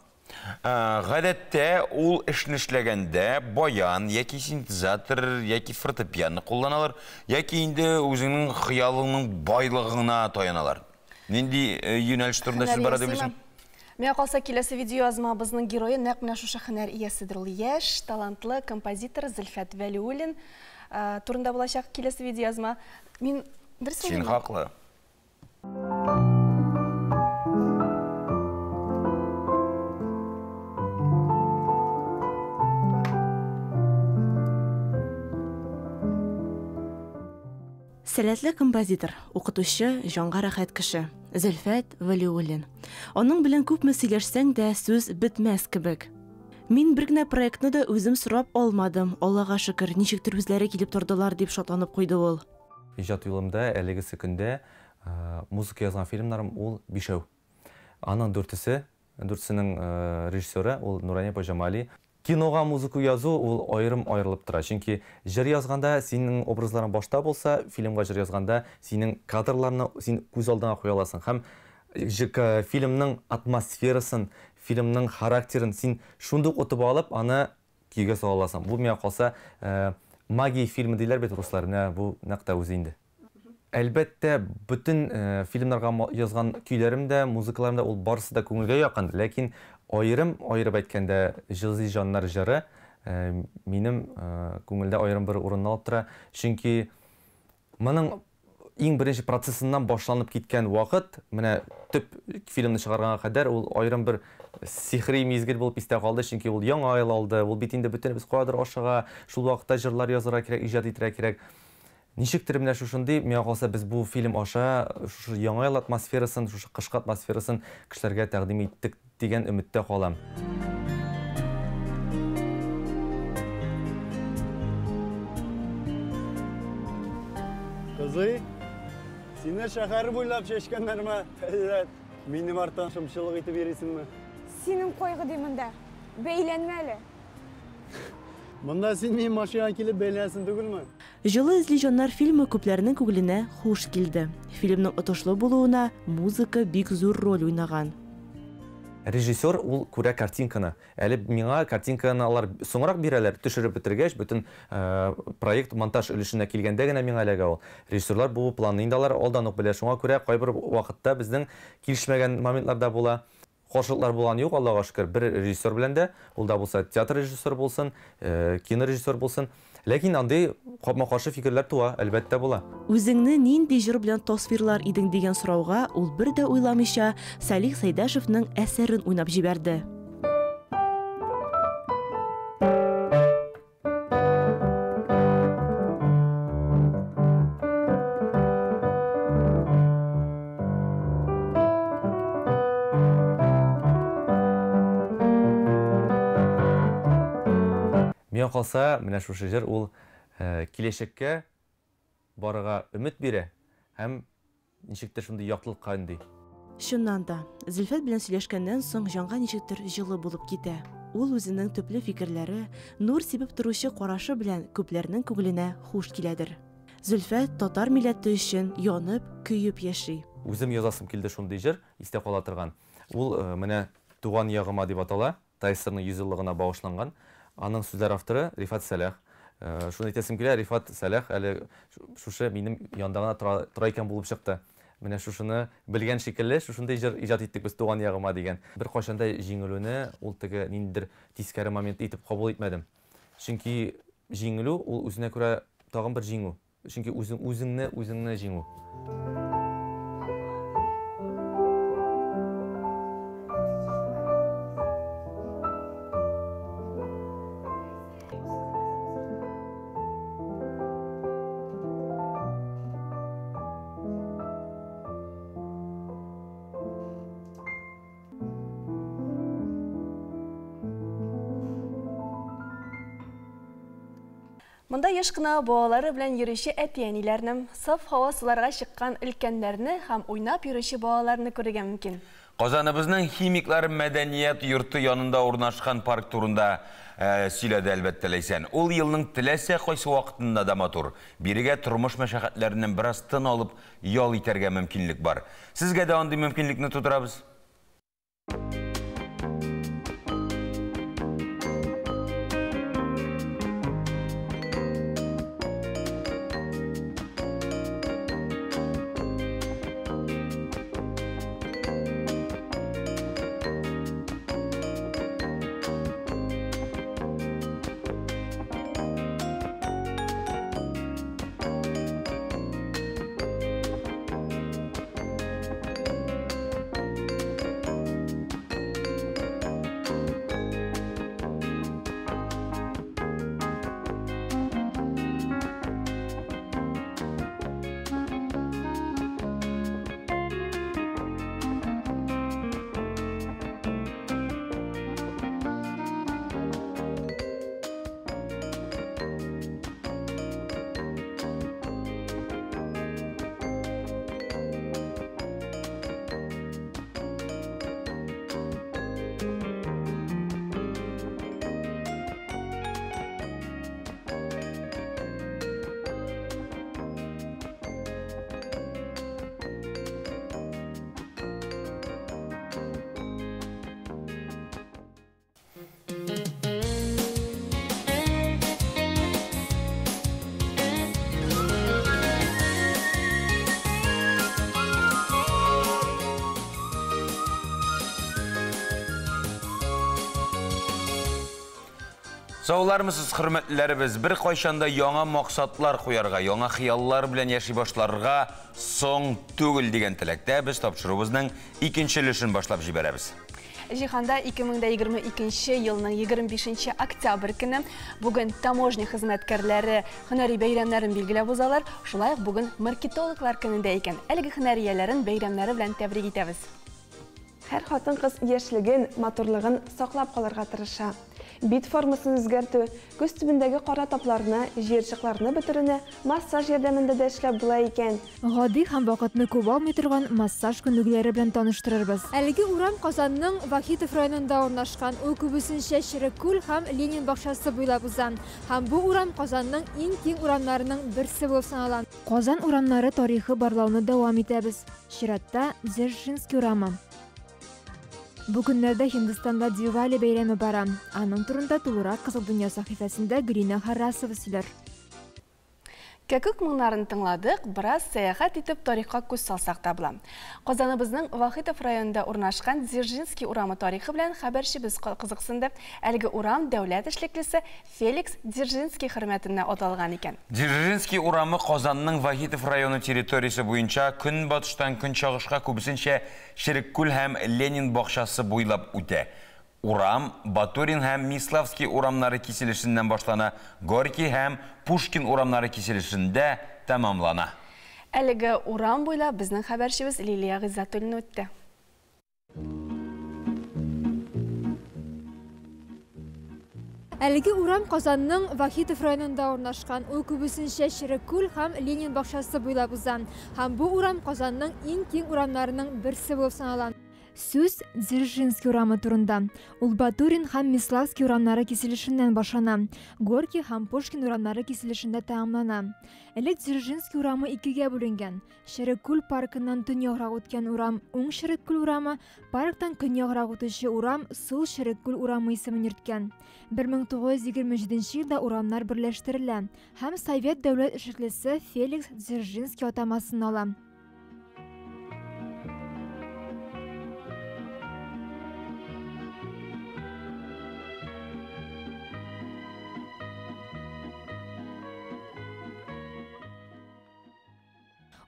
Speaker 2: Ғадәттә ул эшне эшләгәндә баян, яки синтезатор, яки фортепиано кулланалар, яки инде үзенең хыялының байлыгына таяналар. Нинди юнәлеш турында сүз бара дип белсәм?
Speaker 1: Миңа калса киләсе видеоязма безнең герое нәкъ менә шушы һөнәр ияседер. Ул яшь, талантлы композитор Зөлфәт Вәлиуллин турында булачак киләсе видеоязма. Мин дөрес
Speaker 2: Син хаклы.
Speaker 3: Сәләтле композитор, укытучы, җанга рәхәт кеше. Зөлфәт Вәлиуллин. Аның белән күпме сөйләшсәң дә сүз бетмәс кебек. Мин бер генә проектны да үзем сорап алмадым. Аллага шөкер, ничектер үзләре килеп тордылар дип шатланып куйды ул.
Speaker 16: Иҗат юлымда әлеге көндә музыка язган фильмнарым ул 5. Аның 4-сенең режиссеры ул Нурания Пожамали. Кинога музыка язу ул айрылып тора. Чөнки җыр язганда синең образларың башта булса, фильмга җыр язганда синең кадрларны син күз алдына куя аласың һәм фильмның атмосферасын, фильмның характерын син шундук отып алып, аны көйгә сала аласың. Бу миңа калса магия фильмы диләр бит руслар. Менә бу нәкъ үзе инде. Әлбәттә, бүтән фильмнарга язган көйләрем дә, музыкаларым да ул барысы да күңелгә якын, ләкин айырып әйткәндә җылы җаннар җыры минем күңелдә айрым бер урынны алып тора. Чөнки моның иң беренче процессыннан башланып киткән вакыт, менә төп фильмны чыгарганга кадәр ул айрым бер сихри мизгел булып истә калды. Чөнки ул яңа ел алды, ул бит инде бөтенебез кадәр ашыга, шул вакытта җырлар язарга кирәк, иҗат итәргә кирәк. Ничектер менә шушындый, миңа калса без бу фильм аша шушы яңа ел атмосферасын, шушы кышкы атмосферасын кешеләргә тәкъдим иттек дигән өметтә калам.
Speaker 17: Кызый, сине шәһәр буйлап чәчкәннәрме? Минем арттан шымчылык итеп йөрисеңме?
Speaker 18: Синең кайгы димендә. Бәйләнмә әле.
Speaker 17: Монда син минем машинага килеп бәйләнсен түгелме?
Speaker 3: Җылы изли җаннар фильмы күпләрнең күңеленә хуш килде. Фильмның отышлы булуына музыка бик зур роль уйнаган.
Speaker 16: режиссер ул күрә картинканы. Әле миңа картинканы алар соңрак бирәләр, төшереп бетергәч, бөтен проект монтаж өлешенә килгәндә генә миңа эләгә ул. Режиссерлар бу планны инде алар алдан ук белә. Шуңа күрә кайбер вакытта безнең килешмәгән моментларда була. Каршылыклар булган юк, Аллага шөкер. Бер режиссер белән дә, ул да булса театр режиссеры булсын, кино режиссер булсын. Ләкин андый капма-каршы фикерләр туа, әлбәттә була.
Speaker 3: Үзеңне нинди җыр белән тасвирлар идең дигән сорауга ул бер дә уйламыйча Салих Сәйдәшевнең әсәрен уйнап җибәрде.
Speaker 16: Миңа калса, менә шушы җыр ул киләчәккә барырга өмет бирә һәм ничектер шундый яктылыкка өнди.
Speaker 3: Шуннан да, Зөлфәт белән сөйләшкәннән соң җанга ничектер җылы булып китә. Ул үзенең төпле фикерләре, нур сибеп торучы карашы белән күпләрнең күңеленә хуш киләдер. Зөлфәт татар милләте өчен янып, көйеп яши.
Speaker 16: Үзем язасым килде шундый җыр, истә кала торган. Ул менә туган ягыма дип атала, Тайсырның 100-лыгына багышланган. Аның сүзләр авторы Рифат Сәләх. Шуны әйтәсем килә, Рифат Сәләх әле шушы минем янда гына тора икән булып чыкты. Менә шушыны белгән шикелле, шушындай җыр иҗат иттек без туган ягыма дигән. Бер кайчанда җиңелүне ул теге ниндидер тискәре момент итеп кабул итмәдем. Чөнки җиңелү ул үзенә күрә тагын бер җиңү. Чөнки үзеңне җиңү.
Speaker 1: Монда еш кына балалары белән йөрүче әти-әниләрне, саф һава суларга чыккан өлкәннәрне һәм уйнап йөрүче балаларны күрергә мөмкин.
Speaker 2: Казаныбызның химиклар мәдәният йорты янында урнашкан парк турында сөйләде әлбәттә Ләйсән. Ул елның теләсә кайсы вакытында да матур. Бирегә тормыш мәшәкатьләреннән бераз тын алып ял итәргә мөмкинлек бар. Сезгә дә андый мөмкинлекне тудырабыз. Саулармысыз, хөрмәтләребез, бер кайчанда яңа максатлар куярга, яңа хыяллар белән яши башларга соң түгел дигән теләктә без тапшырубызның икенче өлешен башлап җибәрәбез.
Speaker 1: Җиһанда 2022 елның 25 октябрь көне бүген таможня хезмәткәрләре һөнәри бәйрәмнәрен билгеләп узалар. Шулай ук бүген маркетологлар көнендә икән. Әлеге һөнәрияләрен бәйрәмнәре белән тәбрик итәбез.
Speaker 19: Һәр хатын-кыз яшьлеген, матурлыгын саклап калырга тырыша. Бит формасын үзгәртү, күз төбендәге кара тапларны, җыерчыкларны бетерүне массаж ярдәмендә дә эшләп була икән.
Speaker 4: Гади һәм вакытны күп алмый торган массаж күнегүләре белән таныштырырбыз. Әлеге урам Казанның Вахитов районында урнашкан, ул күбесенчә Ширекүл һәм Ленин бакчасы буйлап уза. Һәм бу урам Казанның иң киң урамнарының берсе булып санала. Казан урамнары тарихы барлауны дәвам итәбез. Чиратта Дзержинский урамы. Бүгінлерді Хиндистанда Дивали бәйрәме бара. Аның турында тулырак Қызыл Дүния сахифасында Грина Харрасова сөйлер.
Speaker 1: Кәкүк мұңнарын тыңладық, біраз саяхат етіп тарихқа көз салсақ та була. Қазаныбызның Вахитов районында орнашқан Дзержинский урамы тарихы белән хәбәрчебез кызыксынды. Әлеге урам дәүләт эшлеклесе Феликс Дзержинский хөрмәтенә аталган икән.
Speaker 2: Дзержинский урамы Казанның Вахитов районы территориясы буенча көнбатыштан көнчыгышка күбесенчә Ширеккүл һәм Ленин бакчасы буйлап үтә. Урам Батурин һәм Миславский урамнары киселешеннән башлана, Горький һәм Пушкин урамнары киселешендә тәмамлана.
Speaker 1: Әлеге урам буйлап безнең хәбәрчебез Лилия Гыйззатуллина үтте.
Speaker 4: Әлеге урам Казанның Вахитов районында орнашкан. Ул күбесенчә Ширеккүл һәм Ленин бакчасы буйлап уза. Һәм бу урам Казанның иң киң урамнарының берсе булып санала. Сүз Дзержинский урамы турында. Ул Батурин һәм Миславский урамнары киселешеннән башлана. Горький һәм Пушкин урамнары киселешендә тәмамлана. Элек Дзержинский урамы икегә бүленгән. Ширеккүл паркыннан төньяграк үткән урам уң Ширеккүл урамы, парктан көньяграк үтүче урам сул Ширеккүл урамы исемен йөрткән. 1927 елда урамнар берләштерелә һәм Совет дәүләт эшлеклесе Феликс Дзержинский атамасын ала.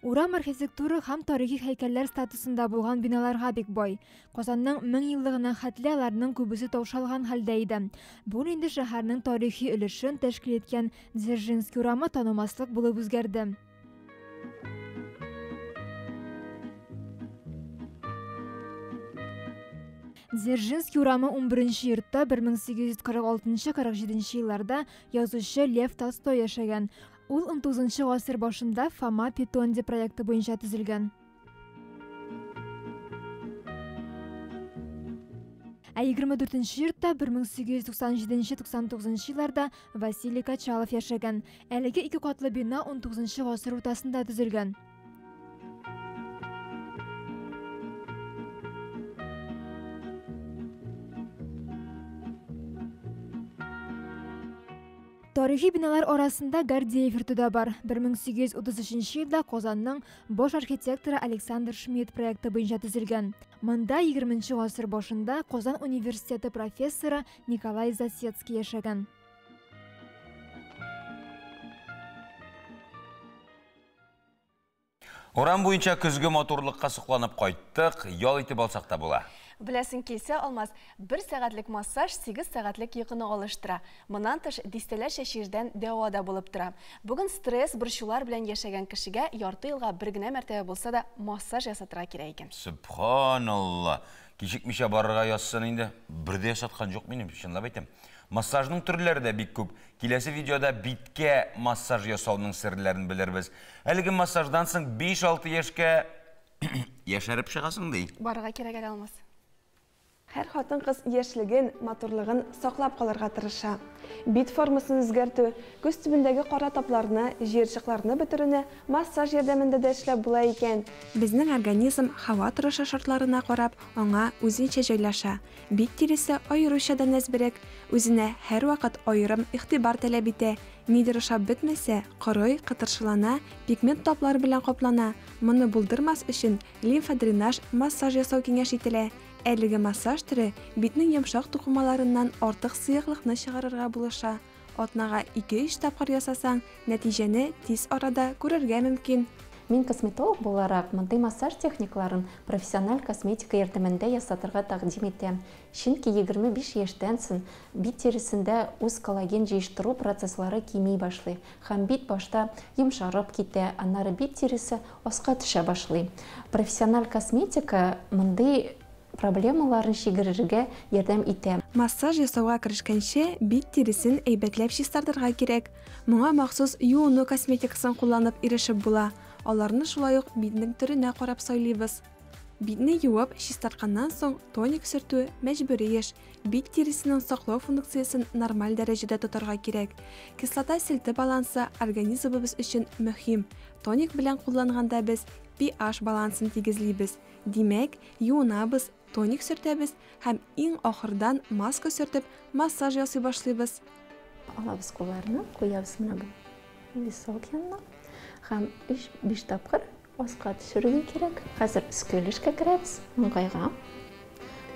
Speaker 4: Урам архитектура һәм тарихи һәйкәлләр статусында булган биналарга бик бай. Казанның 1000 еллыгына хәтле аларның күбесе таушалган хәлдә иде. Бу инде шәһәрнең тарихи өлешен тәшкил иткән Дзержинский урамы танымаслык булып үзгәрде. Дзержинский урамы 11-нче йортта 1846-47 елларда язучы Лев Толстой яшәгән. Ул 19-нчы гасыр башында Фома Питонди проекты буенча төзелгән. Ә 24-нче йортта 1897-99 елларда Василий Качалов яшәгән. Әлеге ике катлы бина 19-нчы гасыр уртасында төзелгән. Тарихи биналар арасында Гордеев йорты да бар. 1833 елда Казанның бош архитекторы Александр Шмидт проекты буенча төзелгән. Монда 20-нчы гасыр башында Казан университеты профессоры Николай Засецкий яшәгән.
Speaker 2: Урам буенча көзге моторлыкка сокланып кайттык, ял итеп алсак та була.
Speaker 1: Біләсін келсе алмаз, 1 сәғатлік массаж 8 сәғатлік йокыны алыштыра. Монан тыш дистәләр шәширдән дәвада булып тора. Бүген стресс, борчулар белән яшәгән кешегә ярты елга бер генә мәртәбә булса да массаж ясатырга кирәк икән.
Speaker 2: Субханалла. Кичекмичә барырга язсын инде. Бердә ясаткан юк минем, чынлап әйтәм. Массажның төрләре дә бик күп. Киләсе видеода биткә массаж ясауның серләрен белербез. Әлеге массаждан соң 5-6 яшькә яшәреп чыгасың ди.
Speaker 1: Барырга кирәк әле алмаз.
Speaker 19: Һәр хатын кыз яшьлеген, матурлыгын саклап калырга тырыша. Бит формасын үзгәртү, күз төбендәге кара тапларны, җыерчыкларны бетерүне массаж ярдәмендә дә эшләп була икән.
Speaker 6: Безнең организм һава торышы шартларына карап, аңа үзенчә җайлаша. Бит тиресе аеруча да нәзберәк, үзенә һәр вакыт аерым игътибар таләп итә. Нидер ошап бетмәсә, корый, кытыршылана, пигмент таплары белән каплана. Моны булдырмас өчен лимфодренаж массаж ясау киңәш ителә. Әлеге массаж түрі битнең йомшак тукымаларыннан артык сыйыклыкны чыгарырга булыша. Атнага 2-3 тапкыр ясасаң, нәтиҗәне тиз арада күрергә мөмкин.
Speaker 20: Мин косметолог буларак, мондый массаж техникаларын профессиональ косметика ярдәмендә ясатырга тәкъдим итәм. Чөнки 25 яшьтән соң бит терисендә үз коллаген җыештыру процесслары кими башлый. Һәм бит башта йомшарып китә, аннары бит тересе аска төшә башлый. Профессиональ косметика мондый проблемаларын шигерергә ярдәм итә.
Speaker 6: Массаж ясауга керешкәнче бит терисен әйбәтләп чистартырга кирәк. Моңа махсус юыну косметикасын кулланып ирешеп була. Аларны шулай ук битнең төренә карап сайлыйбыз. Битне юып, чистартканнан соң тоник сөртү мәҗбүри эш. Бит терисенең саклау функциясын нормаль дәрәҗәдә тотарга кирәк. Кислота селте балансы организмыбыз өчен мөһим. Тоник белән кулланганда без pH балансын тигезлибез. Димәк, юынабыз,
Speaker 19: тоник сөртәбез һәм иң ахырдан маска сөртеп массаж ясый башлыйбыз.
Speaker 20: Алабыз кулларны, куябыз менә бу висок янына һәм 3-5 тапкыр аска төшерү кирәк. Хәзер өскөлешкә керәбез, маңгайга.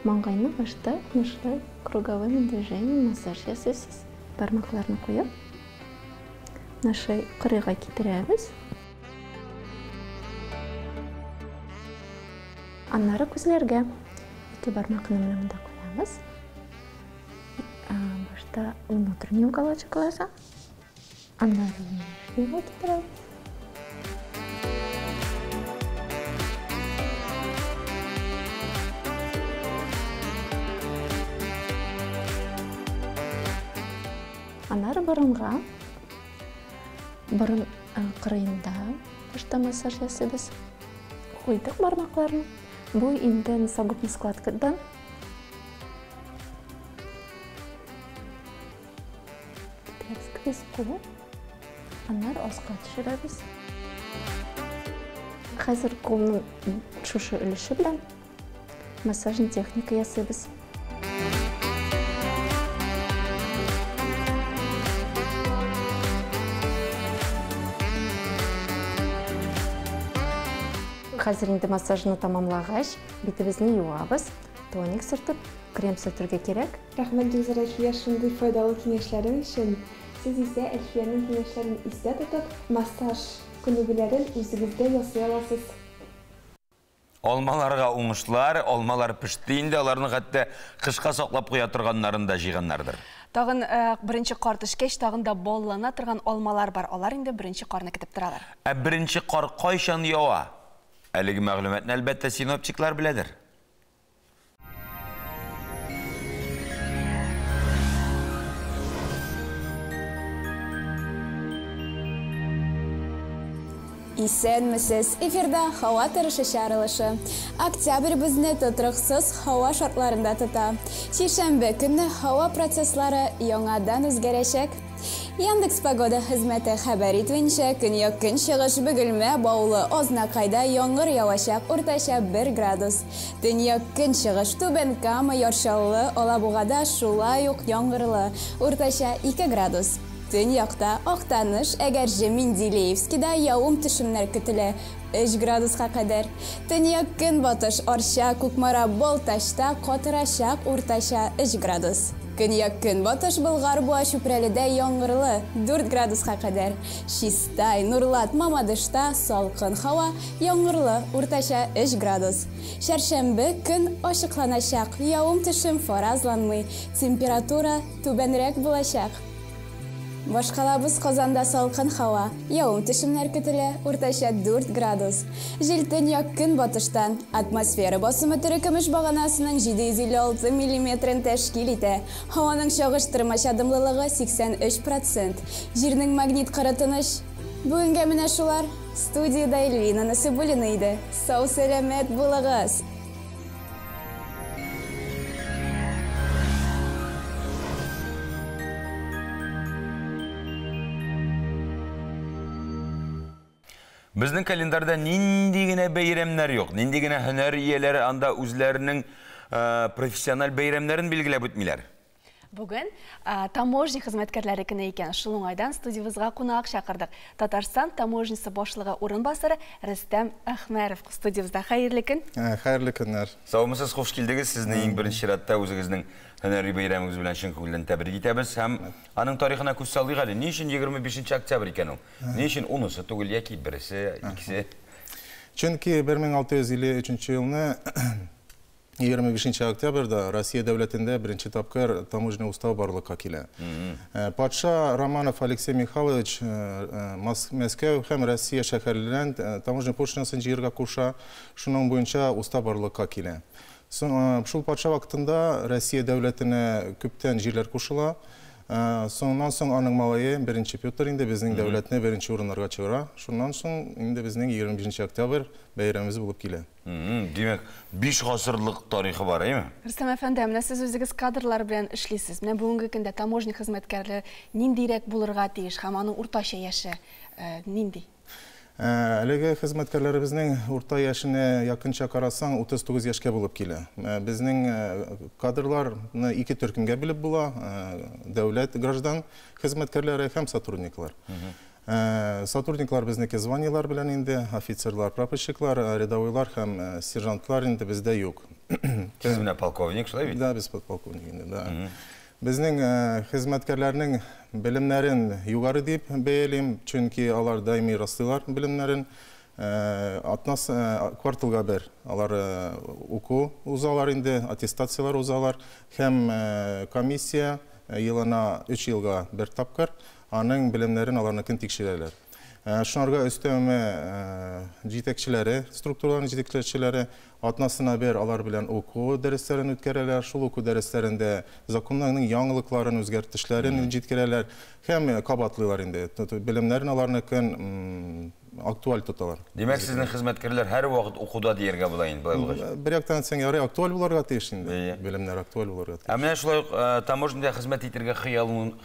Speaker 20: Маңгайны башта тынычлап круговым движением массаж ясыйсыз. Бармакларны куеп, нашай кырыйга китерәбез. Аннары күзләргә 2 бармакны монда куябыз. Башта внутренний уголочек глаза. Аннары внешнего китерәбез. Аннары борынга, борын кырыйында башта массаж ясыйбыз. Куйдык бармакларны. Бу инде носогубный складкадан. Китерәбез. Аннары аска төшерәбез. Хәзер кулның шушы өлеше белән массажный техника ясыйбыз. Хәзер инде массажны тамамлагач, битебезне юабыз, тоник сөртеп, крем сөртергә кирәк.
Speaker 19: Рәхмәт Гөлзәрә Әлфия шундый файдалы киңәшләрең өчен. Сез исә Әлфиянең киңәшләрен истә тотып, массаж күнегүләрен үзегездә ясый аласыз.
Speaker 2: Алмаларга уңышлар, алмалар пеште инде, аларны хәтта кышка саклап куя торганнарын да җыйганнардыр.
Speaker 1: Тагын беренче кар төшкәч, тагын да баллана торган алмалар бар. Алар инде беренче карны көтеп торалар.
Speaker 2: Беренче кар кайчан ява? Әлеге мәгълүматны әлбәттә синоптиклар беләдер.
Speaker 21: Исәнмесез, эфирда һава торышы чарылышы. Октябрь безне тотрыксыз һава шартларында тота. Шишәмбе көнне һава процесслары яңадан үзгәрәчәк. Яндекс погода хезмәте хәбәр итүенчә, көньяк-көнчыгыш Бөгелмә, Баулы, Азнакайда яңгыр явачак, уртача 1 градус. Төньяк-көнчыгыш Түбән Кама, Яршаллы, Алабугада шулай ук яңгырлы, уртача 2 градус. Төньякта Актаныш, Әгәрҗе, Менделеевскида явым төшемнәр көтелә 3 градуска кадәр. Төньяк-көнбатыш Арча, Кукмара, Балтачта катырачак, уртача 3 градус. Көньяк-көнбатыш Болгар, Буа, Чүпрәледә яңгырлы 4 градуска кадәр. Чистай, Нурлат, Мамадышта салкын һава, яңгырлы, уртача 3 градус. Чәршәмбе көн ачыкланачак, явым төшем фаразланмый, температура түбәнрәк булачак. Башкалабыз Казанда салкын һава, явым төшемнәр көтелә, уртача 4 градус. Җил төньяк-көнбатыштан атмосфера басымы төркемеш баганасының 756 мм тәшкил итә. Һаваның чагыштырмача дымлылыгы 83%. Җирнең магнит кырытыныш. Бүгенгә менә шулар. Студияда Эльвина Насыбуллина иде. Сау сәламәт булыгыз.
Speaker 2: Безнең календарда нинди генә бәйрәмнәр юк, нинди генә һөнәр ияләре анда үзләренең профессиональ бәйрәмнәрен билгеләп үтмиләр.
Speaker 1: Бүген таможня хезмәткәрләре көне икән. Шул уңайдан студиябызга кунак чакырдык. Татарстан таможнясы башлыгы урынбасары Рөстәм Әхмәров студиябызда. Хәерле көн.
Speaker 22: Хәерле көннәр.
Speaker 2: Саумысыз, хуш килдегез. Сезне иң беренче чиратта үзегезнең һөнәри бәйрәмегез белән чын күңелдән тәбрик итәбез һәм аның тарихына күз салыйк әле. Ни өчен 25 октябрь икән ул? Ни өчен унысы түгел яки берсе, икесе?
Speaker 22: Чөнки 1653 елны 25 октябрьда Россия дәүләтендә беренче тапкыр таможня уставы барлыкка килә. Патша Романов Алексей Михайлович Мәскәү һәм Россия шәһәрләрен таможня пошлинасын җыярга куша, шуның буенча устав барлыкка килә. Шул патша вакытында Россия дәүләтенә күптән җирләр кушыла. Соннан соң аның малае беренче Петр инде безнең дәүләтне беренче урыннарга чыгара. Шуннан соң инде безнең 25 октябрь бәйрәмебез булып килә.
Speaker 2: Димәк, 5 гасырлык тарихы бар, әйме?
Speaker 1: Рөстәм әфәнде, менә сез үзегез кадрлар белән эшлисез. Менә бүгенге көндә таможня хезмәткәрләре ниндирәк булырга тиеш һәм аның уртача яше нинди?
Speaker 22: Әлеге хезмәткәрләребезнең урта яшенә якынча карасаң 39 яшькә булып килә. Безнең кадрларны ике төркемгә бүлеп була: дәүләт граждан хезмәткәрләре һәм сотрудниклар. Сотрудниклар безнеке званиялар белән инде, офицерлар, прапорщиклар, рядовойлар һәм сержантлар инде бездә юк.
Speaker 2: Сез менә полковник, шулай бит?
Speaker 22: Да, без подполковник инде, да. Безнең хезмәткәрләрнең белемнәрен югары дип бәялим, чөнки алар даими раслыйлар белемнәрен. Кварталга бер алар уку узалар инде, аттестациялар узалар һәм комиссия елына 3 елга бер тапкыр аның белемнәрен аларныкын тикшерәләр. Шунарга өстәмә җитәкчеләре, структураларның җитәкчеләре атнасына бер алар белән уку дәресләрен үткәрәләр. Шул уку дәресләрендә законнарның яңалыкларын, үзгәртешләрен җиткерәләр һәм кабатлыйлар инде. Белемнәрен аларныкын актуаль тоталар.
Speaker 2: Демәк, сезнең хезмәткәрләр һәр вакыт укуда дияргә була инде.
Speaker 22: Бер яктан сен ярый актуаль буларга тиеш инде. Белемнәр актуаль буларга тиеш.
Speaker 2: Менә шулай таможняда хезмәт итәргә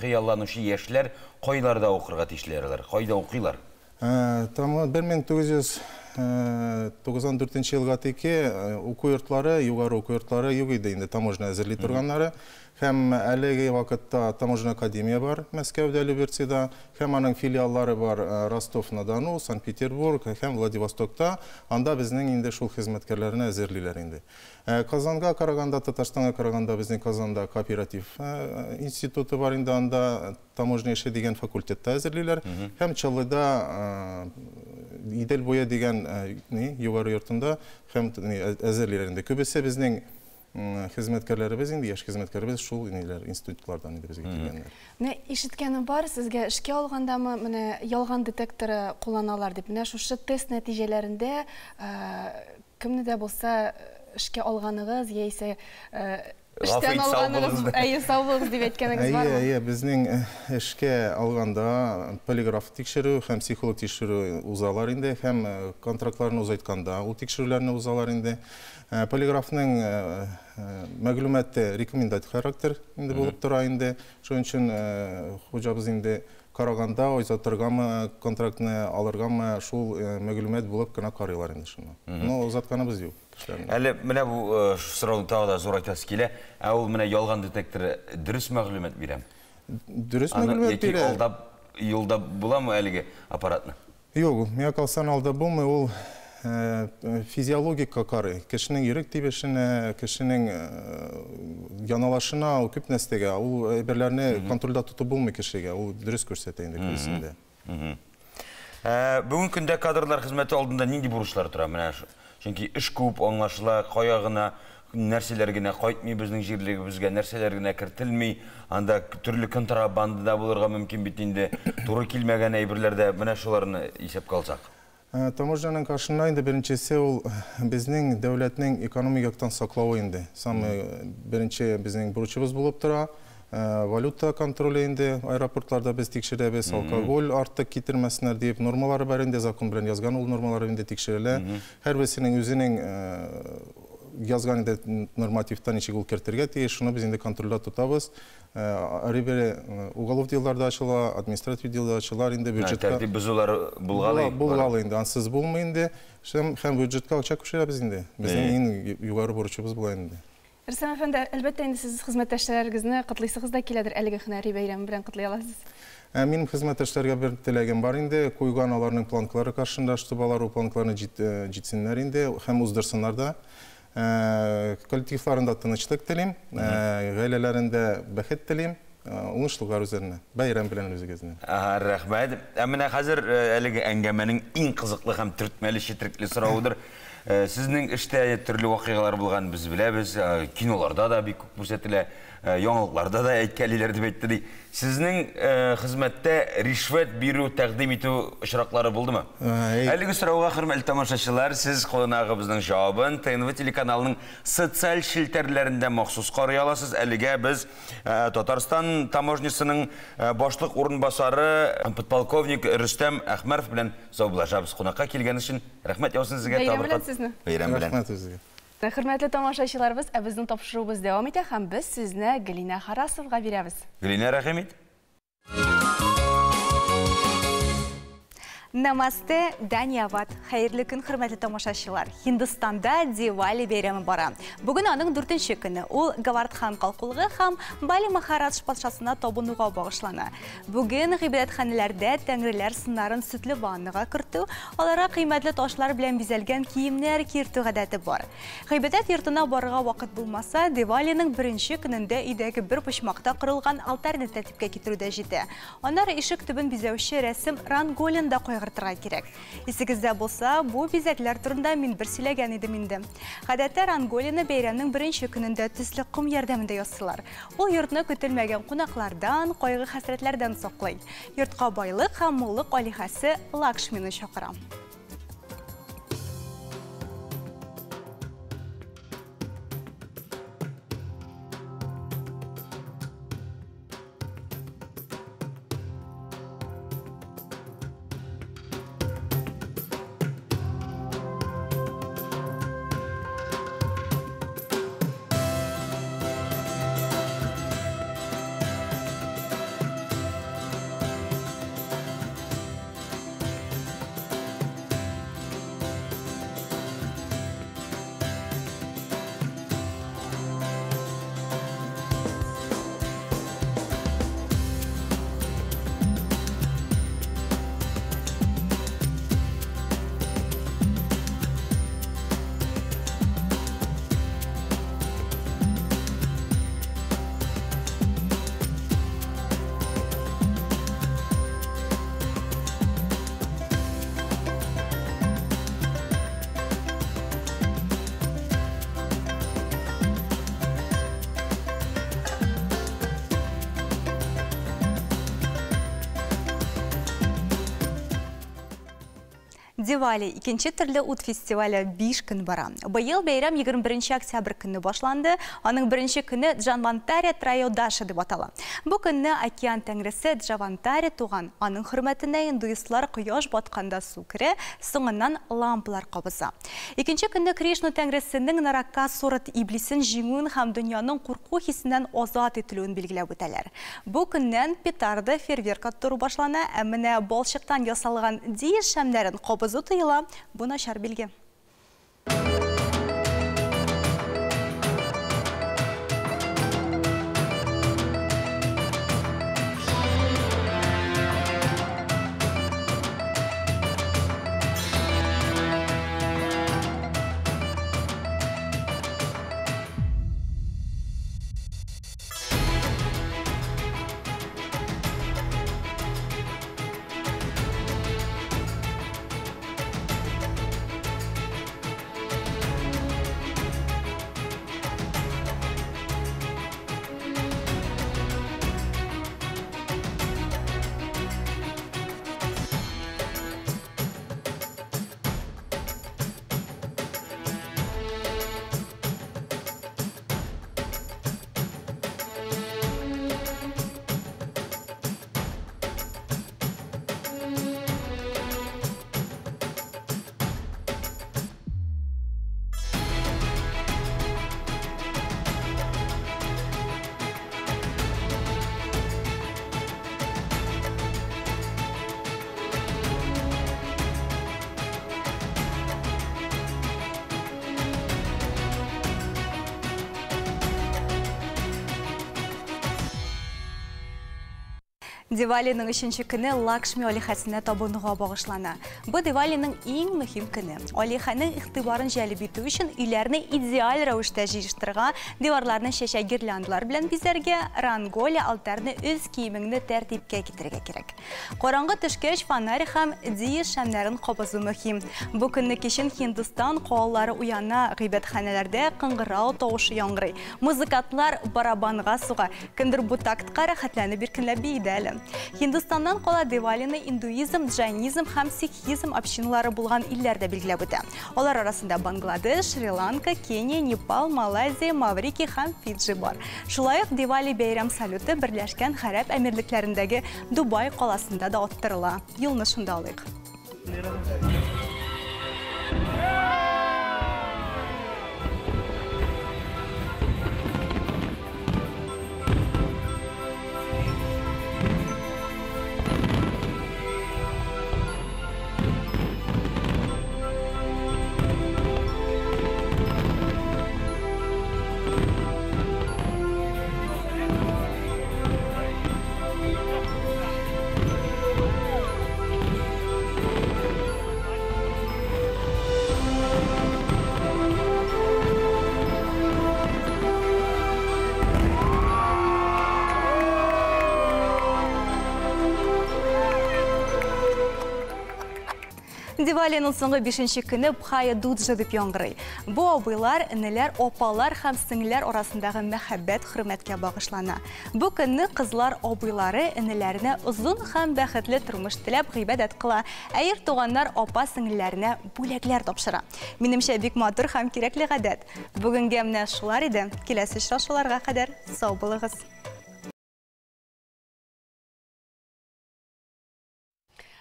Speaker 2: хыялланучы яшьләр кайларда укырга тиешләр? Кайда укыйлар?
Speaker 22: 1994 елга тике уку йортлары, югары уку йортлары юк иде инде таможня әзерли торганнары. Һәм әлеге вакытта таможня академия бар Мәскәүдә, Люберцida, һәм аның филиаллары бар Ростов-на-Дону, Санкт-Петербург һәм Владивостокта. Анда безнең инде шул хезмәткәрләрне әзерлиләр инде. Казанга караганда, Татарстанга караганда безнең Казанда кооператив институты бар инде, анда таможня эше дигән факультетта әзерлиләр. Һәм Чаллыда Идел буе дигән югары йортында һәм әзерлиләр инде. Күбесе безнең хезмәткәрләребез инде, яшь хезмәткәрләребез шул институтлардан инде безгә килгәннәр.
Speaker 1: Менә ишеткәнем бар, сезгә эшкә алгандамы менә ялган детекторы кулланалар дип. Менә шушы тест нәтиҗәләрендә кемне дә булса эшкә алганыгыз яисә эштән алганыгыз, саулыгыз дип әйткәнегез бармы?
Speaker 22: Безнең эшкә алганда полиграф тикшерү һәм психолог тикшерү узалар инде, һәм контрактларны узайтканда ул тикшерүләрне узалар инде. Полиграфның мәгълүматы рекомендатив характер инде булып тора инде. Шуның өчен хуҗабыз инде караганда, узатыргамы, контрактны алыргамы, шул мәгълүмат булып кына карыйлар инде шуны. Но узатканыбыз юк.
Speaker 2: Әле менә бу сорауны тагы да зурайтасы килә. Ул менә ялган детекторы дөрес мәгълүмат бирәм.
Speaker 22: Дөрес мәгълүмат бирә.
Speaker 2: Алдап, юлда буламы әлеге аппаратны?
Speaker 22: Юк, миңа калсан алда булмый, ул физиологика карый. Кешенең йөрәк тибешенә, кешенең яналашына, ул күп нәрсәгә, ул әйберләрне контрольдә тотып булмый кешегә, ул дөрес күрсәтә инде күрсәтә.
Speaker 2: Бүген көндә кадрлар хезмәте алдында нинди бурычлар тора? Менә чөнки эш күп, аңлашыла, кая гына нәрсәләр генә кайтмый безнең җирлегебезгә, нәрсәләр генә кертелми, анда төрле контрабанда да булырга мөмкин бит инде. Туры килмәгән әйберләрдә менә шуларны исәпкә алсак.
Speaker 22: Таможняның каршында инде беренчесе ул безнең дәүләтнең экономик яктан саклауы инде. Самый беренче безнең бурычыбыз булып тора. Валюта контроле инде аэропортларда без тикшерәбез, алкоголь артык китермәсеннәр дип нормалары бар инде, закон белән язган ул нормалары инде тикшерелә. Һәрберсенең үзенең язган инде нормативта ничек ул кертергә тиеш, шуны без инде контрольдә тотабыз. Рибере уголов делларда ачыла, административ делларда ачылар инде бюджетка.
Speaker 2: Тәртип бозулар булгалы.
Speaker 22: Булгалы инде, ансыз булмый инде. Һәм бюджетка акча күчерәбез инде. Безнең иң югары бурычыбыз була инде.
Speaker 1: Рөстәм әфәнде, әлбәттә инде сез хезмәттәшләрегезне котлыйсыгыз да киләдер, әлеге һөнәри бәйрәм белән котлый аласыз.
Speaker 22: Минем хезмәттәшләргә бер теләгем бар инде, куйган аларның планкалары каршында, чтобы алар ул планкаларны җитсеннәр инде һәм уздырсыннар да. Коллективларында тынычлык телим, гаиләләрендә бәхет телим, уңышлыклар үзләренә. Бәйрәм белән үзегезне.
Speaker 2: Рәхмәт. Менә хәзер әлеге әңгәмәнең иң кызыклы һәм төртмәле четерекле сораудыр. Сезнең эштә төрле вакыйгалар булган без беләбез, киноларда да бик күп күрсәтелә, яңалыкларда да әйткәлиләр дип әйтте ди. Сезнең хезмәттә ришвәт бирү, тәкъдим итү очраклары булдымы? Әлеге сорауга хөрмәтле тамашачылар, сез кулынагыбызның җавабын ТНВ телеканалының социаль шелтәрләрендә махсус карый аласыз. Әлегә без Татарстан таможнясының башлык урынбасары подполковник Рөстәм Әхмәров белән саубулашабыз. Кунакка килгән өчен рәхмәт яусыз сезгә табыркат. Бәйрәм белән.
Speaker 22: Рәхмәт сезгә.
Speaker 1: Хөрмәтле тамашачыларыбыз, безнең тапшыруыбыз дәвам итә һәм без сезне Галина Харасовга бирәбез.
Speaker 2: Галина, рәхмәт.
Speaker 10: Намасте, Данияват. Хайырлы күн, хөрмәтле тамашачылар. Хиндстанда Дивали бәйрәме бара. Бүген аның 4-нче көне. Ул Гавардхан калкулыгы һәм Бали Махарадж патшасына табынуга багышлана. Бүген гыйбадәтханәләрдә тәңреләр сыннарын сөтле ваннага кертү, аларга кыйммәтле ташлар белән бизәлгән киемнәр кертү гадәте бар. Гыйбадәт йортына барырга вакыт булмаса, Дивалиның 1-нче көнендә өйдәге бер почмакта корылган алтарны тәртипкә китерүдә җитә. Аннары ишек төбен бизәүче рәсем Ранголинда кайгыртырга кирәк. Исегездә булса, бу бизәкләр турында мин бер сөйләгән идем инде. Гадәттә Ранголины бәйрәмнең 1-нче көнендә төсле ком ярдәмендә ясыйлар. Ул йортны көтелмәгән кунаклардан, кайгы-хәсрәтләрдән саклый. Йортка байлык һәм муллык алихасы Лакшмины чакыра. Дивали, икенче төрле ут фестивале 5 көн бара. Быел бәйрәм 21 октябрь көнне башланды. Аның 1-нче көне Джанвантари Трайодаша дип атала. Бу көнне океан тәңресе Джавантари туган. Аның хөрмәтенә индуистлар кояш батканда су керә, соңыннан лампалар кабыза. Икенче көнне Кришна тәңресенең Наракасурат иблисен җиңүен һәм дөньяның курку хисеннән азат ителүен билгеләп үтәләр. Бу көннән петарда фейерверк аттыру башлана, ә менә балчыктан ясалган ди шәмнәрен кабызу тыела, бу начар билге. Дивалиның 3-нче көне Лакшми алихасына табынуга багышлана. Бу Дивалиның иң мөһим көне. Алиханың игътибарын җәлеп итү өчен өйләрне идеаль рәвештә җыештырырга, диварларны чәчәк гирляндалар белән бизәргә, ранголи алтарны үз киемеңне тәртипкә китерергә кирәк. Караңгы төшкәч фонарь һәм ди шәмнәрен кабызу мөһим. Бу көнне кичен Һиндстан калалары уяна, гыйбадәтханәләрдә кыңгырау тавышы яңгырый. Музыкантлар барабанга суга, кемдер бу тактка рәхәтләнеп биркенләп бейдәле. Һиндстаннан кала Дивалины индуизм, джайнизм һәм сикхизм общиналары булган илләрдә билгеләп үтә. Алар арасында Бангладеш, Шри-Ланка, Кения, Непал, Малайзия, Маврикий һәм Фиджи бар. Шулай ук Дивали бәйрәм салюты Берләшкән Гарәп Әмирлекләрендәге Дубай каласында да оттырыла. Елны шунда алыйк. Дивалияның соңғы 5-ші күні Пхая Дуджа деп яңгырый. Бу абыйлар, инеләр, опалар һәм сеңлеләр арасындагы мәхәббәт, хөрмәткә багышлана. Бу көнне кызлар абыйлары инеләренә озын һәм бәхетле тормыш теләп гыйбадәт кыла. Әйер туганнар апа сеңлеләренә бүләкләр тапшыра. Минемчә бик матур һәм кирәкле гадәт. Бүгенгә менә шулар иде. Киләсе очрашуларга кадәр сау булыгыз.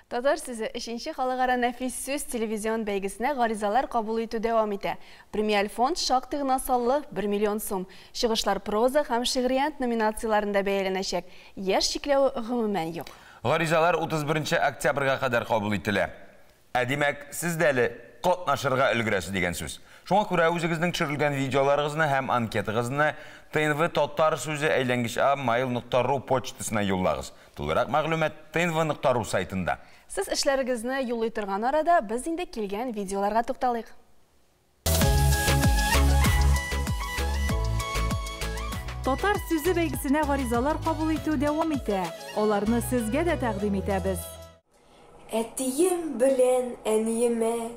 Speaker 1: Татар сүзе 3-нче халыкара нәфис сүз телевизион бәйгесенә гаризалар кабул итү дәвам итә. Премиаль фонд шактый гына саллы 1 миллион сум. Чыгышлар проза һәм шигърият номинацияларында бәяләнәчәк. Яшь чикләве гомумән юк.
Speaker 2: Гаризалар 31 октябрьгә кадәр кабул ителә. Димәк, сез дә әле катнашырга өлгерәсез дигән сүз. Шуңа күрә үзегезнең төшерелгән видеоларыгызны һәм анкетагызны ТНВ Татар сүзе әйләнгеч@mail.ru почтасына юллагыз. Тулырак мәгълүмат tnv.ru сайтында.
Speaker 1: Сез эшләрегезне юллый торган арада без инде килгән видеоларга тукталыйк.
Speaker 5: Татар сүзе бәйгесенә гаризалар кабул итү дәвам итә. Аларны сезгә дә тәкъдим итәбез.
Speaker 8: Әтием белән әниемә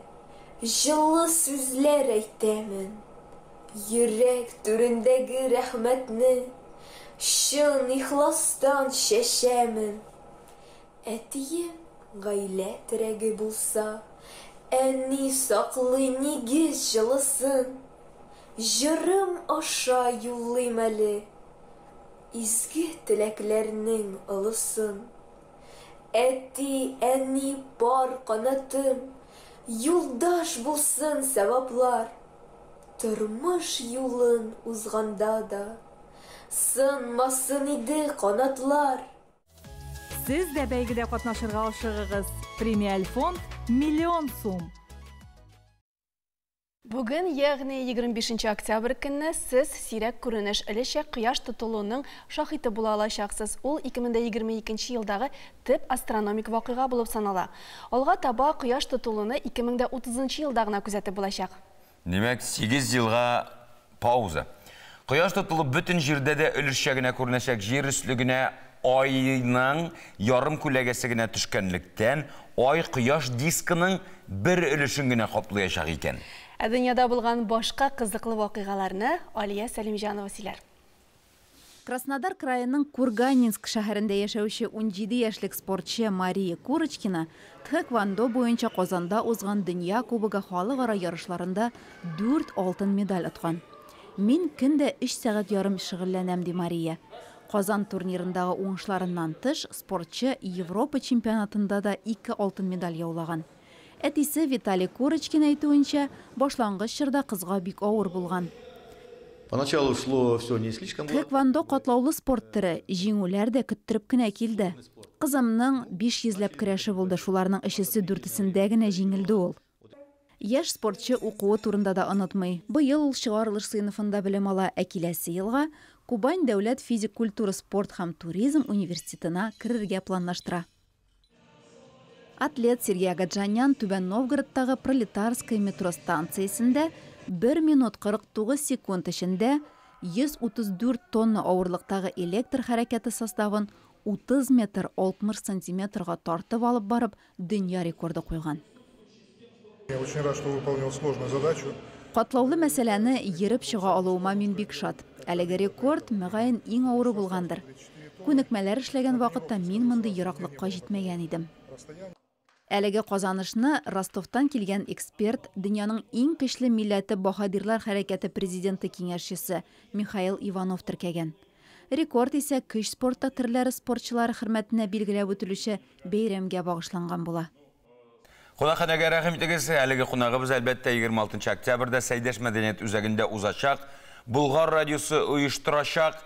Speaker 8: җылы сүзләр әйтәмен. Йөрәк түрендәге рәхмәтне шын ихластан чәчәмен. Әтием гаилә терәге булса, әни саклый нигез җылысын. Җырым аша юллыйм әле изге теләкләрнең олысын. Әти, әни бар канатым, юлдаш булсын саваплар. Тормыш юлын узганда да сынмасын иде канатлар.
Speaker 5: Сез дә бәйгедә катнашырга ашыгыгыз. Премиаль фонд – 1 миллион сум.
Speaker 1: Бүген, ягъни 25 октябрь көнне сез сирәк күренеш өлешә кояш тотылуының шаһиты була алачаксыз. Ул 2022 елдагы төп астрономик вакыйга булып санала. Алга таба кояш тотылуны 2030 елда гына күзәтеп булачак.
Speaker 2: Демәк, 8 елга пауза. Кояш тотылып бөтен җирдә дә өлешчә генә күренәчәк, җир өслегенә айның ярым күләгәсе генә төшкәнлектән, ай кояш дискының бер өлешен генә каплаячак икән.
Speaker 1: Дөньяда булган башка кызыклы вакыйгаларны Алия Сәлимҗанова сөйләр.
Speaker 5: Краснодар краеның Курганинск шәһәрендә яшәүче 17 яшьлек спортчы Мария Курочкина тхэквондо буенча Казанда узган дөнья кубогы халыкара ярышларында 4 алтын медаль аткан. Мин көндә 3 сәгать ярым шөгыльләнәм ди Мария. Казан турнирындагы уңышларыннан тыш спортчы Европа чемпионатында да 2 алтын медаль яулаган. Әтисе Виталий Курочкин әйтүенчә, башлангыч чорда кызга бик авыр булган.
Speaker 23: Поначалу шло все не слишком.
Speaker 5: Тхэквондо катлаулы спорт төре, җиңүләр дә көттереп кенә килде. Кызымның 500ләп көрәше булды, шуларның 3-се 4-сендә генә җиңелде ул. Яшь спортчы укуы турында да онытмый. Быел ул чыгарылыш сыйныфында белем ала, ә киләсе елга Кубань дәүләт физик культура, спорт һәм туризм университетына керергә планлаштыра. Атлет Сергей Агаджанян Түбән Новгородтагы Пролетарская метро станциясендә 1 минут 49 секунд эчендә 134 тонна авырлыктагы электр хәрәкәте составын 30 метр 60 сантиметрга тартып алып барып, дөнья рекорды куйган.
Speaker 24: Я очень рад, что выполнил сложную задачу.
Speaker 5: Катлаулы мәсьәләне йөреп чыга алуыма мин бик шат. Әлеге рекорд мөгаен иң авыры булгандыр. Күнекмәләр эшләгән вакытта мин мондый ераклыкка җитмәгән идем. Әлеге казанышны Ростовтан килгән эксперт, дөньяның иң көчле милләте баһадирлар хәрәкәте президенты киңәшчесе Михаил Иванов теркәгән. Рекорд исә көч спорты төрләре спортчылары хөрмәтенә билгеләп үтелүче бәйрәмгә багышланган була.
Speaker 2: Кунакханәгә рәхим итегез. Әлеге кунагыбыз әлбәттә 26 октябрьдә Сәйдәш мәдәният үзәгендә узачак. Булгар радиосы оештырачак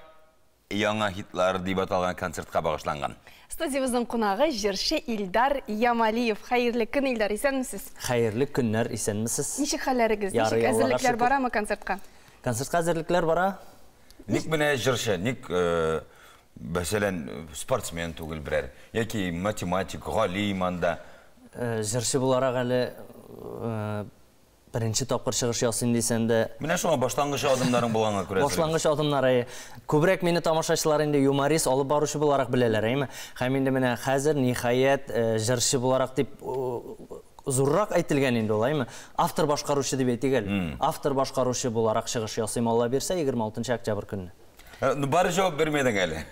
Speaker 2: яңа хитлар дип аталган концертка багышланган.
Speaker 1: Студиябыздың қонағы жыршы Илдар Ямалиев. Хәйрле көн, Илдар, исәнмесез?
Speaker 7: Хәйрле көннәр, исәнмесез?
Speaker 1: Ничек хәлләрегез? Ничек әзерлекләр барамы концертка?
Speaker 7: Концертка әзерлекләр бара.
Speaker 2: Ник менә жыршы, ник мәсәлән спортсмен түгел берәр, яки математик, галим анда?
Speaker 7: Жыршы буларак әле Birinci topqir шығыш ясыйм дисәм дә.
Speaker 2: Менә шуңа башлангыч адымнарың булганга күрә.
Speaker 7: Башлангыч адымнары. Күбрәк мине тамашачылар инде юморист алып баручы буларак беләләр, әйме? Һәм инде менә хәзер ниһаять җырчы буларак дип зуррак әйтелгән инде ул, әйме? Автор башкаручы дип әйтик әле. Автор башкаручы буларак шығыш ясыйм, Алла бирсә 26 октябрь көнне.
Speaker 2: Бары җавап бермәдең әле.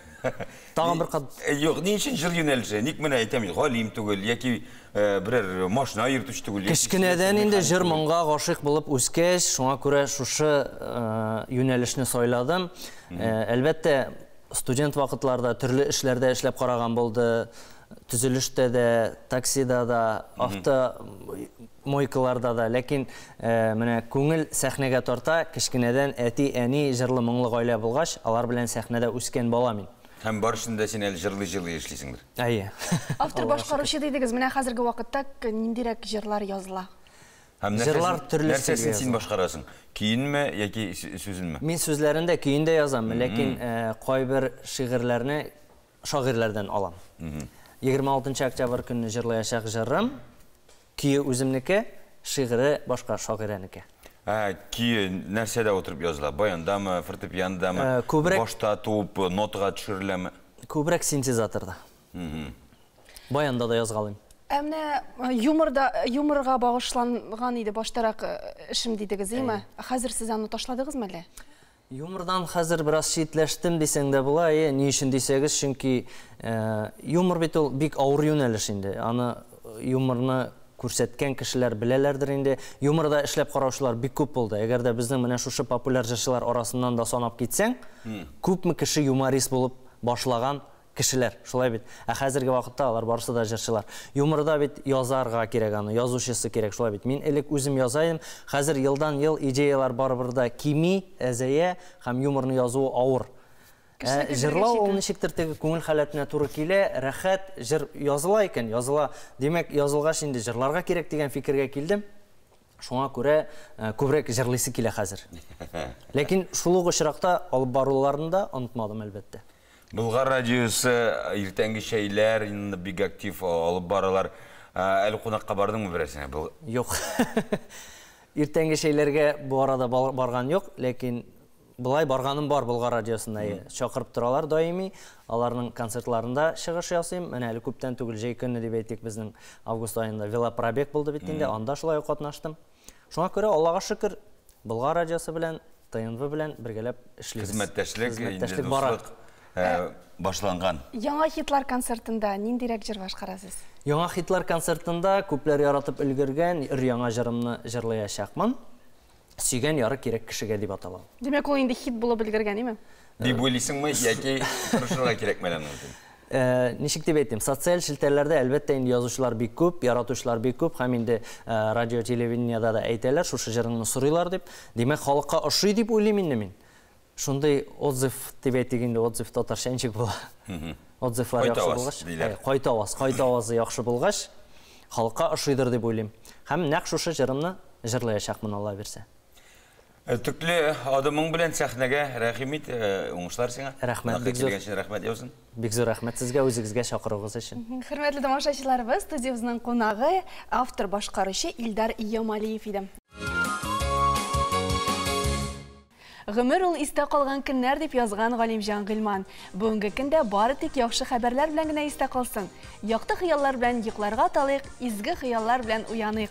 Speaker 7: Тагын бер кат.
Speaker 2: Юк, ни өчен җыр юнәлеше? Ник менә әйтәм, галим түгел, яки берәр машина йөртүче түгел.
Speaker 7: Кечкенәдән инде җыр моңга гашыйк булып үскәч, шуңа күрә шушы юнәлешне сайладым. Әлбәттә, студент вакытларда төрле эшләрдә эшләп караган булды. Төзелештә дә, таксида да, автомойкаларда да, ләкин менә күңел сәхнәгә тарта, кечкенәдән әти, әни җырлы моңлы гаилә булгач, алар белән сәхнәдә үскән бала мин.
Speaker 2: Һәм барышында син әле җырлый эшлисеңдер.
Speaker 7: Әйе.
Speaker 1: Автор башкаручы дидегез, менә хәзерге вакытта ниндирәк җырлар языла?
Speaker 7: Җырлар төрле
Speaker 2: нәрсәсен син башкарасың? Көйинме яки сүзенме?
Speaker 7: Мин сүзләрендә көйин дә язам, ләкин кайбер шигырьләрне шагыйрьләрдән алам. 26 октябрь көнне җырлаячак җырым, көе үземнеке, шигыре башка шагыйрәнеке.
Speaker 2: Көе нәрсәдә утырып языла? Баяндамы, фортепиандамы, башта туып, нотага төшереләме?
Speaker 7: Күбрәк синтезаторда. Баянда да язгалыйм.
Speaker 1: Әмне юморга багышланган иде баштарак эшем дидегез, әйме? Хәзер сез аны ташладыгызмы әле?
Speaker 7: Юмордан хәзер бераз читләштем дисәң дә була, ни өчен дисәгез, чөнки юмор бит ул бик авыр юнәлеш инде. Аны юморны күрсәткән кешеләр беләләрдер инде. Юморда эшләп караучылар бик күп булды. Әгәр дә безнең менә шушы популяр җырчылар арасыннан да санап китсәң, күпме кеше юморист булып башлаган кешеләр, шулай бит. Хәзерге вакытта алар барысы да җырчылар. Юморда бит язарга кирәк аны, язучысы кирәк, шулай бит. Мин элек үзем язайым, хәзер елдан-ел идеялар барыбыр да кими, әзәя һәм юморны язу авыр. Җырлау ул ничектер теге күңел халәтенә туры килә, рәхәт, җыр языла икән, языла. Димәк, язылгач инде җырларга кирәк дигән фикергә килдем. Шуңа күрә күбрәк җырлыйсы килә хәзер. Ләкин шул ук очракта алып баруларны да онытмадым әлбәттә.
Speaker 2: Булгар радиосы иртәнге шәйләр инде бик актив алып баралар. Әле кунакка бардыңмы берәрсенә?
Speaker 7: Юк. Иртәнге шәйләргә бу арада барган юк, ләкин Булай барганым бар Булгар радиосында. Чакырып торалар даими. Аларның концертларында чыгыш ясыйм. Менә әле күптән түгел җәй көнне дип әйтик, безнең август айында велопробег булды бит инде. Анда шулай катнаштым. Шуңа күрә Аллага шөкер, Булгар радиосы белән, ТНВ белән бергәләп эшлибез.
Speaker 2: Хезмәттәшлек бара. Башланган.
Speaker 1: Яңа хитлар концертында ниндирәк җыр башкарасыз?
Speaker 7: Яңа хитлар концертында күпләр яратып өлгергән яңа җырымны җырлаячакмын. Сөйгән яры кирәк кешегә дип атала.
Speaker 1: Димәк, ул инде хит булып өлгергән, име?
Speaker 2: Дип уйлыйсыңмы, яки тырышырга кирәкме әле?
Speaker 7: Ничек дип әйтим, социаль шелтәләрдә әлбәттә инде язучылар бик күп, яратучылар бик күп, һәм инде радио, телевидениедә да әйтәләр, шушы җырыңны сорыйлар дип. Димәк, халыкка ошый дип уйлыйм инде мин. Шундай отзыв дип әйтик инде, отзыв татарча ничек була? Отзывлар яхшы булгач, кайта авазы яхшы булгач, халыкка ошыйдыр дип уйлыйм. Һәм нәкъ шушы җырымны җырлаячакмын, Алла бирсә.
Speaker 2: Төкле адымың белән сәхнәгә рәхим ит, уңышлар сиңа.
Speaker 7: Рәхмәт, бик зур.
Speaker 2: Рәхмәт яусын.
Speaker 7: Бик зур рәхмәт сезгә, үзегезгә чакыруыгыз өчен.
Speaker 1: Хөрмәтле тамашачыларыбыз, студиябызның кунагы автор башкаручы Илдар Ямалиев иде. Гомер ул истә калган көннәр дип язган Галимҗан Гыйльман. Бүгенге көндә бары тик яхшы хәбәрләр белән генә истә калсын. Якты хыяллар белән йокларга талыйк, изге хыяллар белән уяныйк.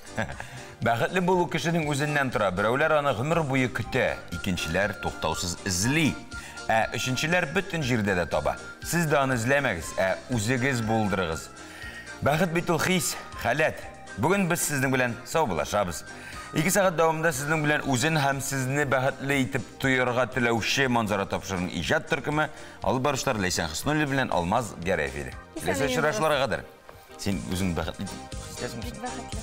Speaker 2: Бәхетле булу кешенең үзеннән тора. Берәүләр аны гомер буе көтә, икенчеләр туктаусыз эзли, өченчеләр бөтен җирдә дә таба. Сез дә аны эзләмәгез, үзегез булдырыгыз. Бәхет бит ул хис, халәт. Бүген без сезнең белән саубулашабыз. 2 сәгать дәвамында сезнең белән үзен һәм сезне бәхетле итеп тоярга теләүче Манзара тапшырын иҗат төркеме алып баручылар Ләйсән Хөснүллина белән Алмаз Гәрәев иде. Киләсе очрашуларга кадәр. Син үзең бәхетле итәсеңме?
Speaker 1: Бәхетле.